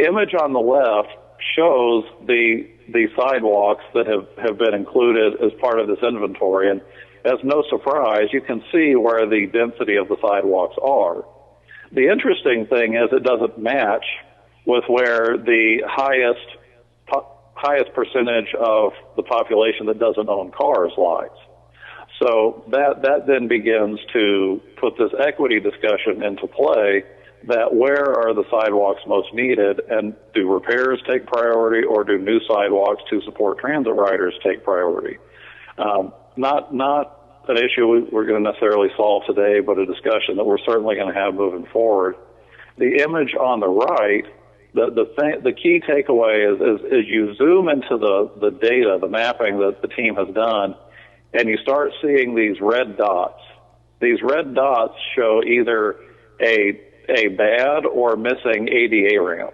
image on the left shows the sidewalks that have been included as part of this inventory, and as no surprise, you can see where the density of the sidewalks are. The interesting thing is it doesn't match with where the highest percentage of the population that doesn't own cars lies. So that then begins to put this equity discussion into play, that where are the sidewalks most needed, and do repairs take priority, or do new sidewalks to support transit riders take priority? Not an issue we're going to necessarily solve today, but a discussion that we're certainly going to have moving forward. The image on the right, the key takeaway is you zoom into the data, the mapping that the team has done, and you start seeing these red dots. These red dots show either a bad or missing ADA ramp.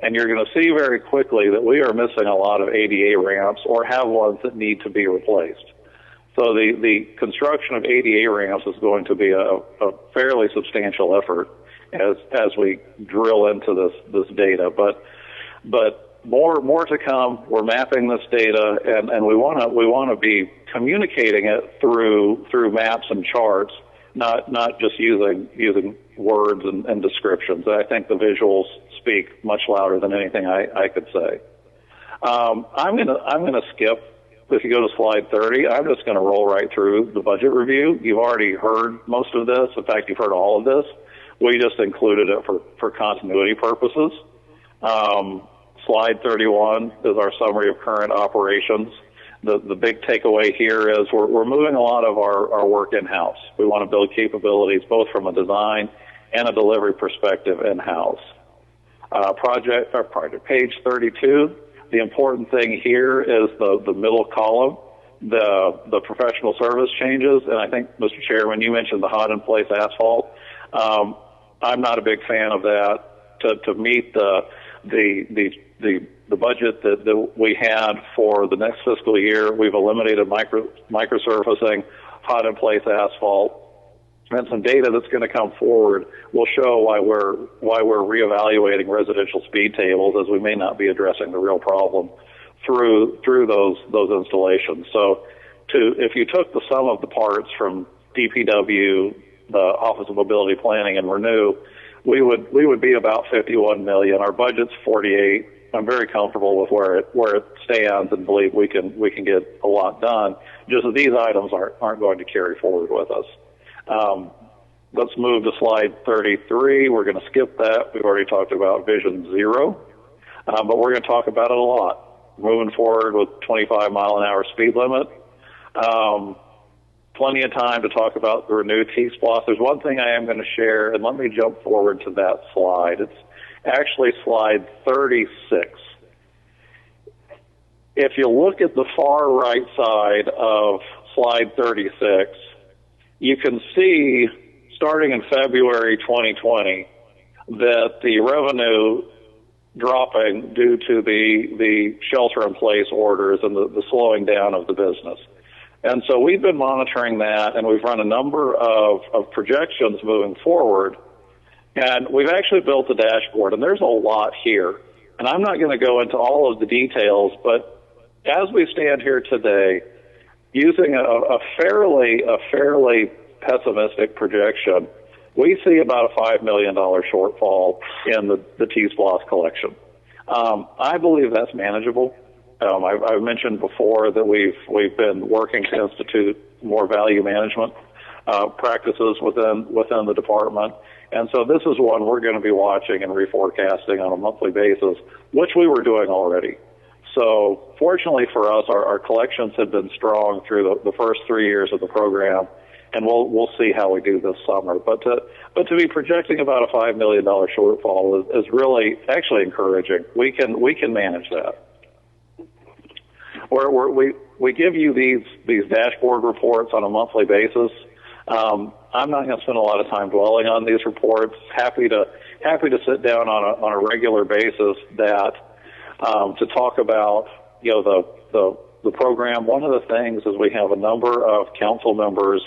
And you're going to see very quickly that we are missing a lot of ADA ramps or have ones that need to be replaced. So the construction of ADA ramps is going to be a fairly substantial effort as we drill into this data. But more to come. We're mapping this data, and we want to be communicating it through maps and charts, not just using words and descriptions. I think the visuals speak much louder than anything I could say. I'm gonna skip. If you go to slide 30, I'm just going to roll right through the budget review. You've already heard most of this. In fact, you've heard all of this. We just included it for continuity purposes. Slide 31 is our summary of current operations. the big takeaway here is we're moving a lot of our work in-house. We want to build capabilities both from a design and a delivery perspective in-house. Project page 32. The important thing here is the middle column, the professional service changes, and I think, Mr. Chairman, you mentioned the hot-in-place asphalt. I'm not a big fan of that. To meet the budget that we had for the next fiscal year, we've eliminated microsurfacing, hot-in-place asphalt, and some data that's going to come forward will show why we're reevaluating residential speed tables, as we may not be addressing the real problem through those installations. So, if you took the sum of the parts from DPW, the Office of Mobility Planning, and Renew, we would be about $51 million. Our budget's $48 million. I'm very comfortable with where it stands and believe we can get a lot done. Just that these items aren't going to carry forward with us. Let's move to slide 33. We're going to skip that. We've already talked about Vision Zero, but we're going to talk about it a lot. Moving forward with 25 mile an hour speed limit. Plenty of time to talk about the Renew T-Splosh. There's one thing I am going to share, and let me jump forward to that slide. It's actually slide 36. If you look at the far right side of slide 36, you can see, starting in February 2020, that the revenue dropping due to the shelter-in-place orders and the slowing down of the business. And so we've been monitoring that, and we've run a number of projections moving forward, and we've actually built a dashboard, and there's a lot here. And I'm not going to go into all of the details, but as we stand here today, using a fairly pessimistic projection, we see about a $5 million shortfall in the T-Splosh collection. I believe that's manageable. I've mentioned before that we've been working to institute more value management practices within the department, and so this is one we're going to be watching and reforecasting on a monthly basis, which we were doing already. So fortunately for us, our collections have been strong through the first 3 years of the program, and we'll see how we do this summer. But to be projecting about a $5 million shortfall is really actually encouraging. We can manage that. We give you these dashboard reports on a monthly basis. I'm not going to spend a lot of time dwelling on these reports. Happy to sit down on a regular basis to talk about the program. One of the things is we have a number of council members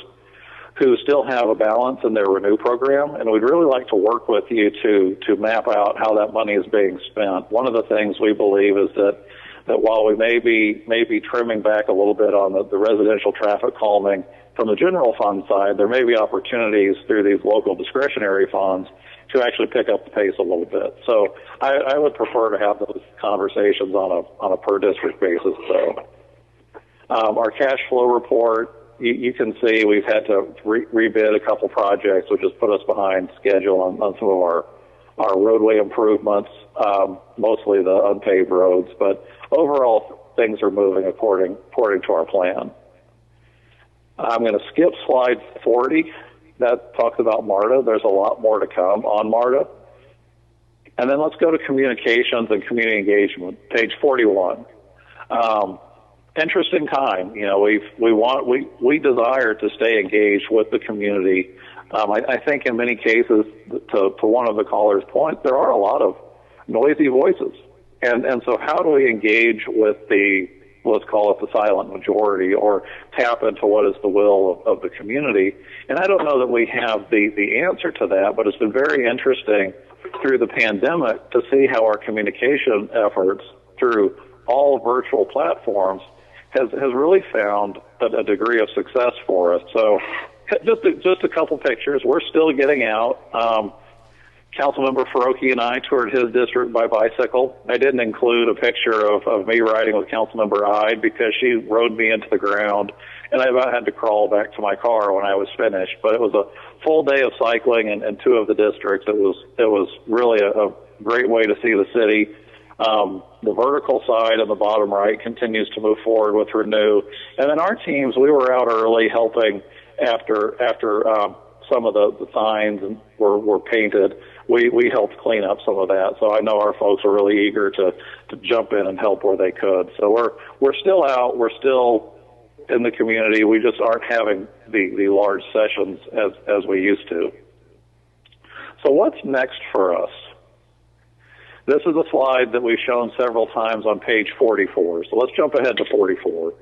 who still have a balance in their Renew program, and we'd really like to work with you to map out how that money is being spent. One of the things we believe is that while we may be trimming back a little bit on the residential traffic calming from the general fund side, there may be opportunities through these local discretionary funds to actually pick up the pace a little bit. So I would prefer to have those conversations on a per district basis. So our cash flow report, you can see we've had to rebid a couple projects, which has put us behind schedule on some of our roadway improvements, mostly the unpaved roads, but overall things are moving according to our plan. I'm going to skip slide 40. That talks about MARTA. There's a lot more to come on MARTA. And then let's go to communications and community engagement, page 41. Interesting time. We desire to stay engaged with the community. I think in many cases, to one of the caller's points, there are a lot of noisy voices. And so how do we engage with let's call it the silent majority, or tap into what is the will of the community? And I don't know that we have the answer to that, but it's been very interesting through the pandemic to see how our communication efforts through all virtual platforms has really found a degree of success for us. So just a couple pictures. We're still getting out. Councilmember Faroki and I toured his district by bicycle. I didn't include a picture of me riding with Councilmember Ide because she rode me into the ground, and I about had to crawl back to my car when I was finished. But it was a full day of cycling in two of the districts. It was really a great way to see the city. The vertical side on the bottom right continues to move forward with Renew. And then our teams, we were out early helping after some of the signs were painted. We helped clean up some of that. So I know our folks are really eager to jump in and help where they could. So we're still out. We're still in the community. We just aren't having the large sessions as we used to. So what's next for us? This is a slide that we've shown several times on page 44. So let's jump ahead to 44.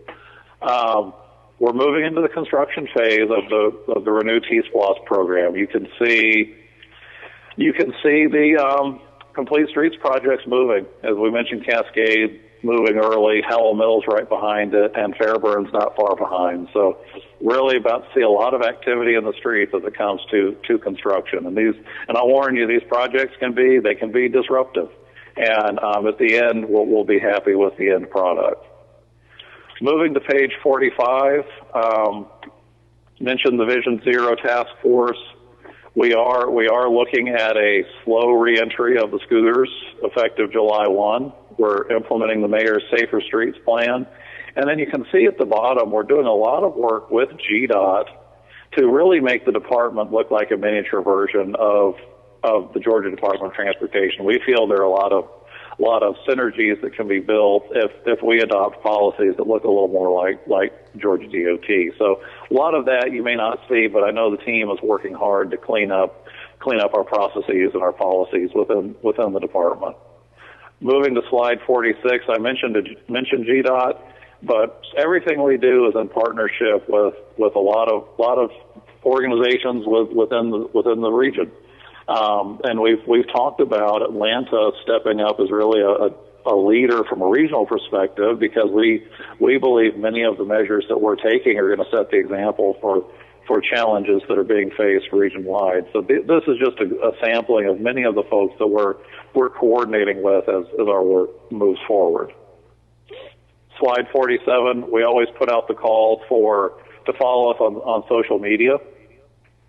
We're moving into the construction phase of the Renew T-SPLOST program. You can see the Complete Streets projects moving. As we mentioned, Cascade moving early, Howell Mills right behind it, and Fairburn's not far behind. So really about to see a lot of activity in the streets as it comes to construction. And I'll warn you, these projects can be disruptive. And at the end, we'll be happy with the end product. Moving to page 45, mentioned the Vision Zero Task Force. We are looking at a slow reentry of the scooters effective July 1. We're implementing the Mayor's Safer Streets plan. And then you can see at the bottom, we're doing a lot of work with GDOT to really make the department look like a miniature version of the Georgia Department of Transportation. We feel there are a lot of synergies that can be built if we adopt policies that look a little more like Georgia DOT. So a lot of that you may not see, but I know the team is working hard to clean up our processes and our policies within the department. Moving to slide 46, I mentioned GDOT, but everything we do is in partnership with a lot of organizations within the region. And we've talked about Atlanta stepping up as really a leader from a regional perspective, because we believe many of the measures that we're taking are going to set the example for challenges that are being faced region-wide. So this is just a sampling of many of the folks that we're coordinating with as our work moves forward. Slide 47, we always put out the call to follow us on social media.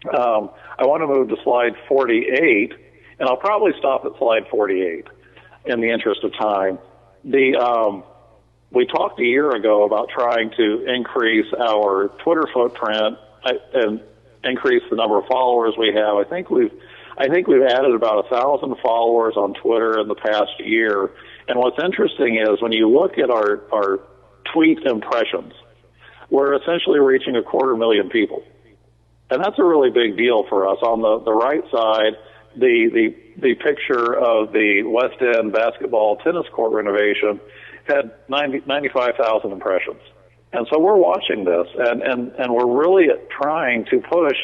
I want to move to slide 48, and I'll probably stop at slide 48 in the interest of time. We talked a year ago about trying to increase our Twitter footprint and increase the number of followers we have. I think we've added about 1,000 followers on Twitter in the past year. And what's interesting is when you look at our tweet impressions, we're essentially reaching 250,000 people. And that's a really big deal for us. On the right side, the picture of the West End basketball tennis court renovation had 95,000 impressions. And so we're watching this, and we're really trying to push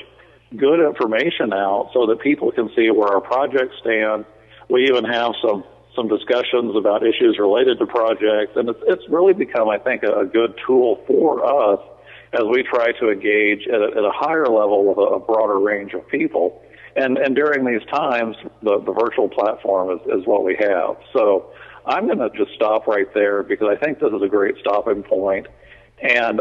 good information out so that people can see where our projects stand. We even have some discussions about issues related to projects, and it's really become, I think, a good tool for us as we try to engage at a higher level with a broader range of people. And during these times, the virtual platform is what we have. So I'm going to just stop right there because I think this is a great stopping point, and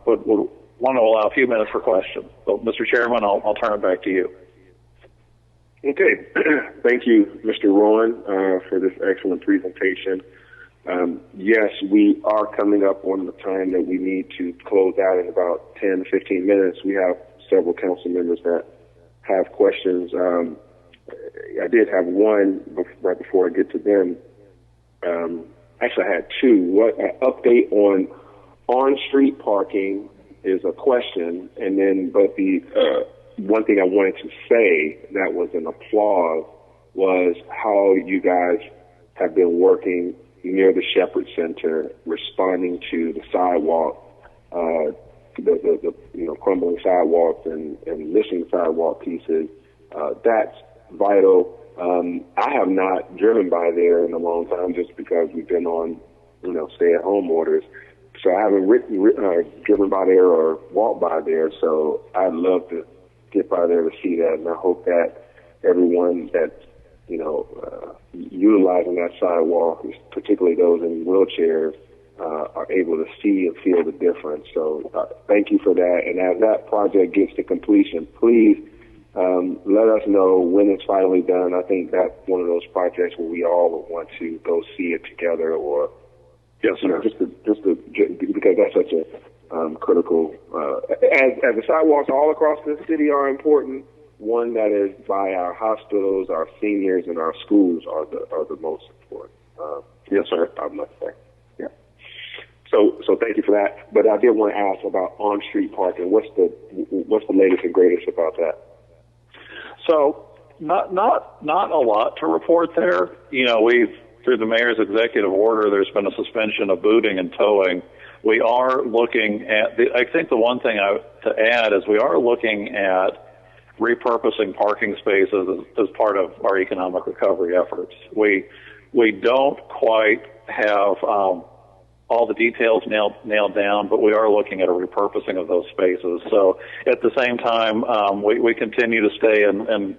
would want to allow a few minutes for questions. So, Mr. Chairman, I'll turn it back to you. Okay. Thank you, Mr. Rowan, for this excellent presentation. Yes, we are coming up on the time that we need to close out in about 10 to 15 minutes. We have several council members that have questions. I did have one right before I get to them. Actually, I had two. What update on street parking is a question, and then but the one thing I wanted to say that was an applause was how you guys have been working near the Shepherd Center, responding to the sidewalk, the crumbling sidewalks and missing sidewalk pieces. That's vital. I have not driven by there in a long time just because we've been on, stay-at-home orders. So I haven't driven by there or walked by there. So I'd love to get by there to see that, and I hope that everyone that's utilizing that sidewalk, particularly those in wheelchairs, are able to see and feel the difference. So thank you for that. And as that project gets to completion, please Let us know when it's finally done. I think that's one of those projects where we all would want to go see it together, or yes, sir. Just because that's such a critical. As the sidewalks all across the city are important, one that is by our hospitals, our seniors, and our schools are the most important. Yes, sir. I must say. Yeah. So thank you for that. But I did want to ask about on-street parking. What's the latest and greatest about that? So not a lot to report there. You know, through the mayor's executive order, there's been a suspension of booting and towing. We are looking at, I think the one thing to add is we are looking at repurposing parking spaces as part of our economic recovery efforts. We don't quite have all the details nailed down, but we are looking at a repurposing of those spaces. So at the same time, we continue to stay in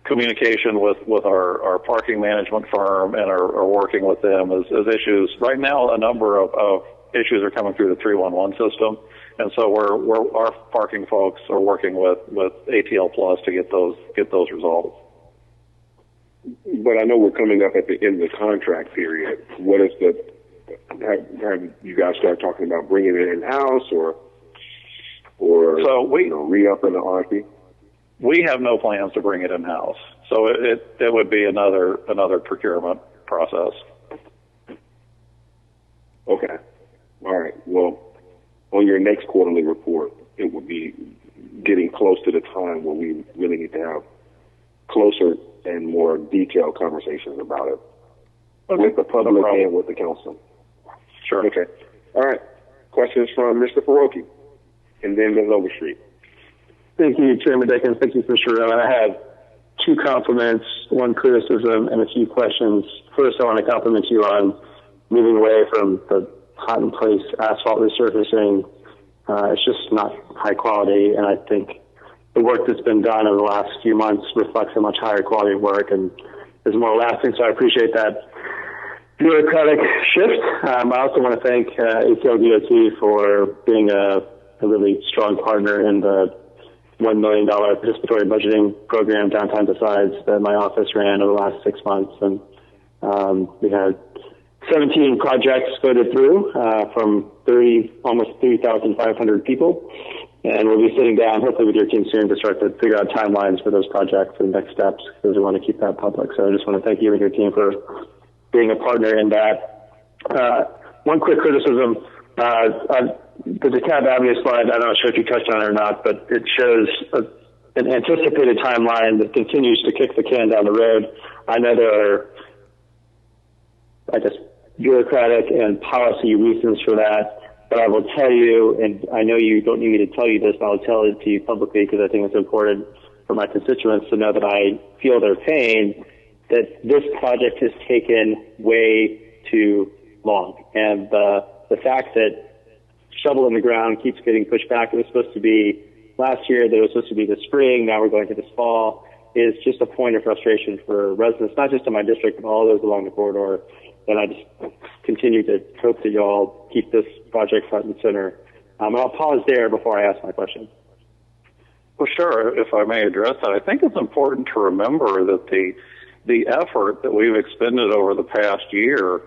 communication with our parking management firm and are working with them as issues. Right now, a number of issues are coming through the 311 system, and so our parking folks are working with ATL Plus to get those resolved. But I know we're coming up at the end of the contract period. What is have you guys started talking about bringing it in-house or so re-upping the RFP? We have no plans to bring it in-house, so it would be another procurement process. Okay. All right. Well, on your next quarterly report, it would be getting close to the time where we really need to have closer and more detailed conversations about it with the public and with the council. Sure. Okay. All right. Questions from Mr. Faroki, and then Ms. Overstreet. Thank you, Chairman Dickens. Thank you, Mr. Rowan. I have two compliments, one criticism, and a few questions. First, I want to compliment you on moving away from the hot-in-place asphalt resurfacing. It's just not high quality, and I think the work that's been done over the last few months reflects a much higher quality of work and is more lasting, so I appreciate that bureaucratic shift. I also want to thank ATL DOT for being a really strong partner in the $1 million participatory budgeting program, Downtown Decides, that my office ran over the last 6 months. And we had 17 projects voted through from almost 3,500 people. And we'll be sitting down, hopefully with your team soon, to start to figure out timelines for those projects and next steps, because we want to keep that public. So I just want to thank you and your team for being a partner in that. One quick criticism. The DeKalb Avenue slide, I'm not sure if you touched on it or not, but it shows an anticipated timeline that continues to kick the can down the road. I know there are, bureaucratic and policy reasons for that. But I will tell you, and I know you don't need me to tell you this, but I'll tell it to you publicly because I think it's important for my constituents to know that I feel their pain, that this project has taken way too long. And the fact that shovel in the ground keeps getting pushed back, it was supposed to be last year, that it was supposed to be this spring, now we're going to this fall, is just a point of frustration for residents, not just in my district, but all those along the corridor. And I just continue to hope that you all keep this project front and center. I'll pause there before I ask my question. Well, sure, if I may address that. I think it's important to remember that the effort that we've expended over the past year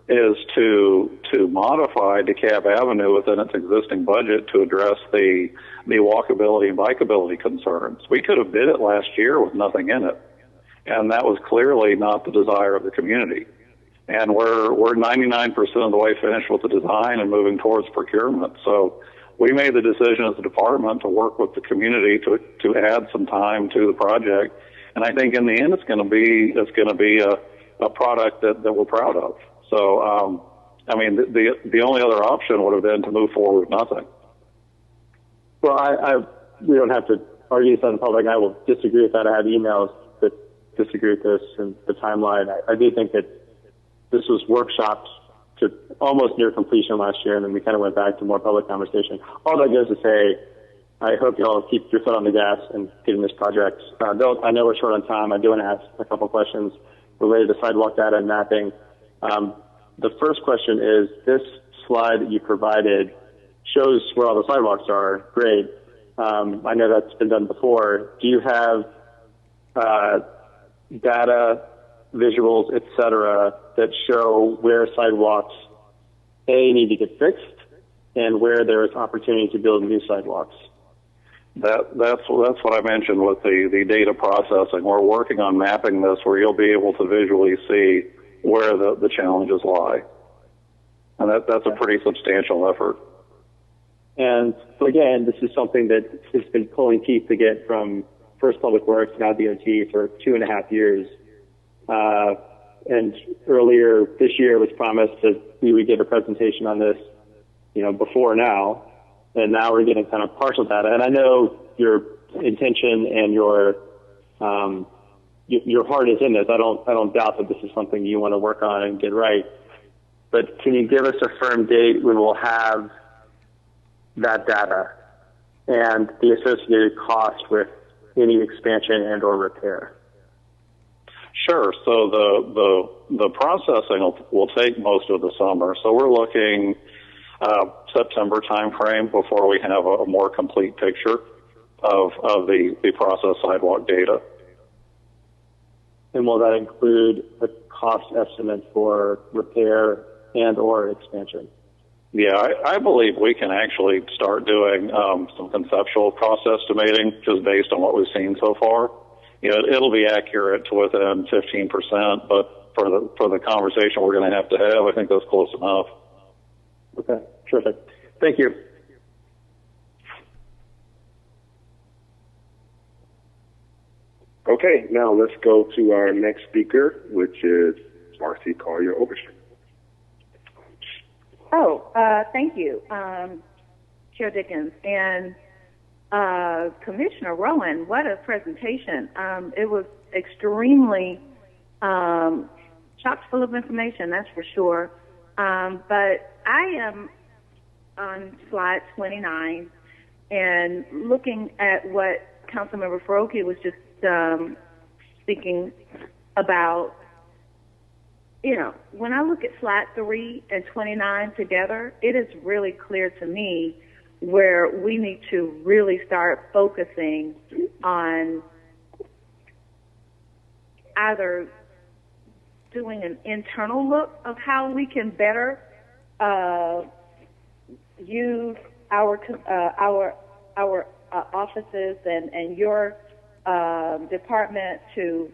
is to modify DeKalb Avenue within its existing budget to address the walkability and bikeability concerns. We could have did it last year with nothing in it, and that was clearly not the desire of the community. And we're 99% of the way finished with the design and moving towards procurement. So we made the decision as a department to work with the community to add some time to the project. And I think in the end, it's going to be a product that we're proud of. So, the only other option would have been to move forward with nothing. Well, we don't have to argue this on the public. I will disagree with that. I have emails that disagree with this and the timeline. I do think that this was workshopped to almost near completion last year, and then we kind of went back to more public conversation. All that goes to say, I hope you all keep your foot on the gas and getting this project built. I know we're short on time. I do want to ask a couple questions related to sidewalk data and mapping. The first question is, this slide that you provided shows where all the sidewalks are. Great. I know that's been done before. Do you have data, visuals, et cetera, that show where sidewalks, A, need to get fixed and where there is opportunity to build new sidewalks? That's what I mentioned with the data processing. We're working on mapping this where you'll be able to visually see where the challenges lie. And that's a pretty substantial effort. And so again, this is something that has been pulling teeth to get from first Public Works, now DOT, for 2.5 years. And earlier this year it was promised that we would get a presentation on this, before now. And now we're getting kind of partial data. And I know your intention and your heart is in this. I don't doubt that this is something you want to work on and get right. But can you give us a firm date when we'll have that data and the associated cost with any expansion and or repair? Sure. So the processing will take most of the summer. So we're looking September timeframe before we have a more complete picture of the process sidewalk data. And will that include a cost estimate for repair and or expansion? Yeah, I believe we can actually start doing some conceptual cost estimating just based on what we've seen so far. It'll be accurate to within 15%, but for the conversation we're going to have, I think that's close enough. Okay, terrific. Thank you. Okay, now let's go to our next speaker, which is Marcy Collier-Overstreet. Thank you, Chair Dickens. And Commissioner Rowan, what a presentation. It was extremely chock full of information, that's for sure. But I am on slide 29 and looking at what Councilmember Faroki was just speaking about. When I look at slide 3 and 29 together, it is really clear to me where we need to really start focusing on either doing an internal look of how we can better use our offices and your department to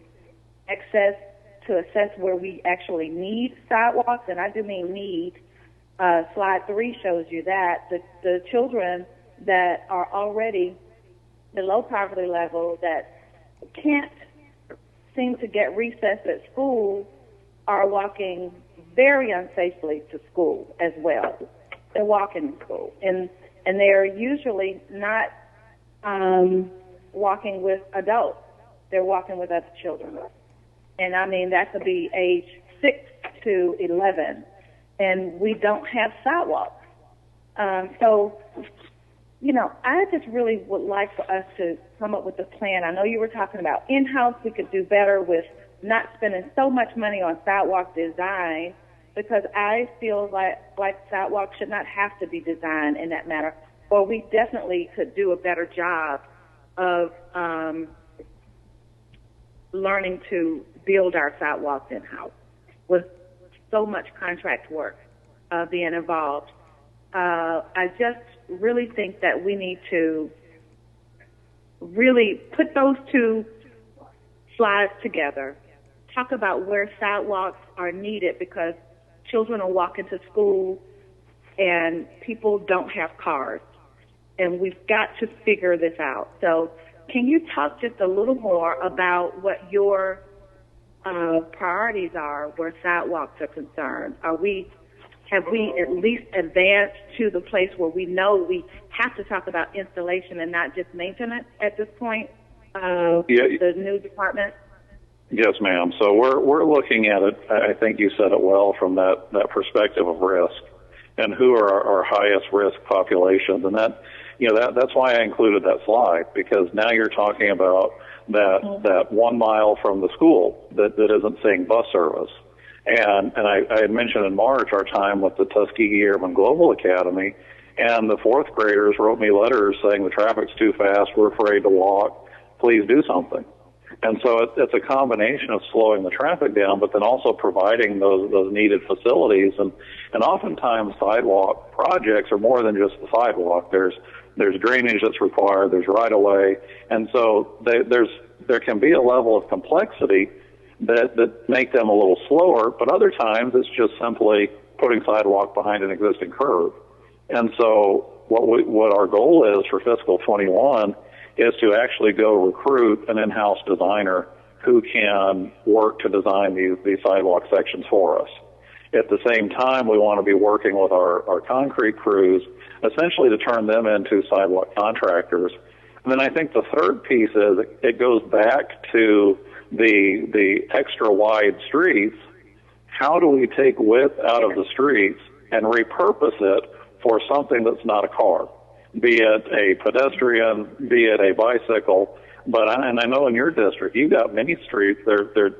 assess where we actually need sidewalks, and I do mean need. Slide 3 shows you that the children that are already below poverty level that can't seem to get recess at school are walking very unsafely to school as well. They're walking to school, and they're usually not walking with adults. They're walking with other children. And I mean, that could be age 6 to 11, and we don't have sidewalks. I just really would like for us to come up with a plan. I know you were talking about in-house. We could do better with not spending so much money on sidewalk design, because I feel like sidewalks should not have to be designed in that manner. Or we definitely could do a better job of learning to build our sidewalks in-house with so much contract work being involved. I just really think that we need to really put those two slides together, talk about where sidewalks are needed, because children are walking to school and people don't have cars, and we've got to figure this out. So can you talk just a little more about what your priorities are where sidewalks are concerned? Have we at least advanced to the place where we know we have to talk about installation and not just maintenance at this point? The new department? Yes, ma'am. So we're looking at it, I think you said it well, from that perspective of risk and who are our highest risk populations. And that's why I included that slide, because now you're talking about that 1 mile from the school that isn't seeing bus service. And I had mentioned in March our time with the Tuskegee Airmen Global Academy, And the fourth graders wrote me letters saying the traffic's too fast, we're afraid to walk, please do something. And so it's a combination of slowing the traffic down, but then also providing those needed facilities. And oftentimes sidewalk projects are more than just the sidewalk. There's drainage that's required, there's right-of-way, and so there can be a level of complexity that make them a little slower, but other times it's just simply putting sidewalk behind an existing curb. And so what our goal is for fiscal 21 is to actually go recruit an in-house designer who can work to design these sidewalk sections for us. At the same time, we want to be working with our concrete crews, essentially to turn them into sidewalk contractors. And then I think the third piece is it goes back to the extra wide streets. How do we take width out of the streets and repurpose it for something that's not a car, be it a pedestrian, be it a bicycle? And I know in your district, you've got many streets, they're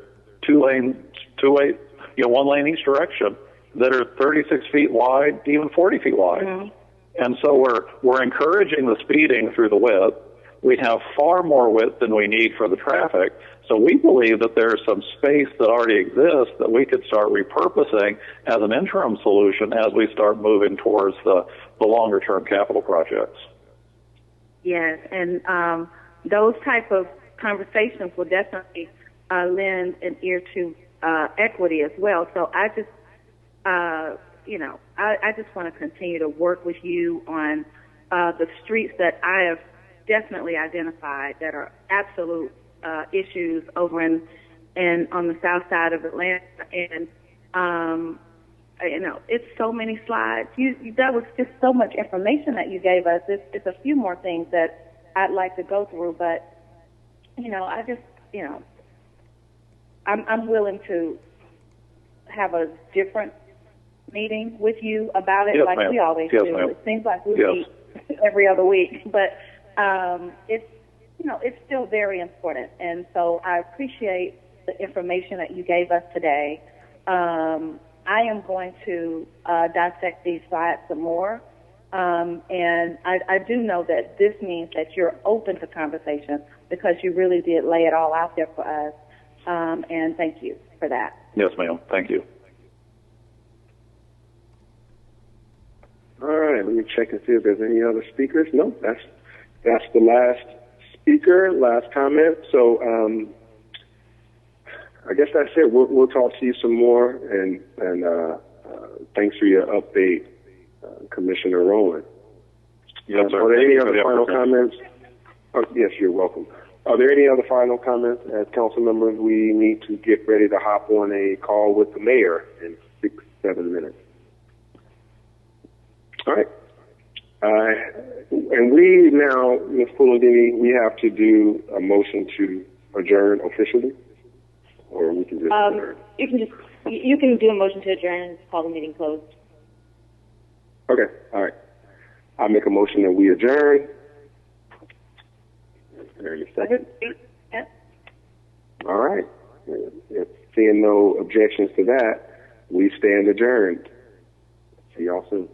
one lane each direction that are 36 feet wide, even 40 feet wide. Mm-hmm. And so we're encouraging the speeding through the width. We have far more width than we need for the traffic. So we believe that there's some space that already exists that we could start repurposing as an interim solution as we start moving towards the longer term capital projects. Yes, and those type of conversations will definitely lend an ear to equity as well. So I just, I just want to continue to work with you on the streets that I have definitely identified that are absolute issues over in on the south side of Atlanta. And it's so many slides. That was just so much information that you gave us. It's a few more things that I'd like to go through, but I just I'm willing to have a different meeting with you about it, like we always do. Ma'am. It seems like we meet every other week, but it's still very important. And so I appreciate the information that you gave us today. I am going to dissect these slides some more. And I do know that this means that you're open to conversation because you really did lay it all out there for us. And thank you for that. Yes, ma'am. Thank you. All right, let me check and see if there's any other speakers. No, that's the last speaker, last comment. So I guess that's it. We'll talk to you some more, and thanks for your update, Commissioner Rowan. Yes, sir. Are there any other final comments? Oh, yes, you're welcome. Are there any other final comments? As council members, we need to get ready to hop on a call with the mayor in 6-7 minutes. All right. And we now, Ms. Puladini, we have to do a motion to adjourn officially, or we can just adjourn. You can do a motion to adjourn and call the meeting closed. Okay. All right. I'll make a motion that we adjourn. There you second. All right. If seeing no objections to that, we stand adjourned. See y'all soon.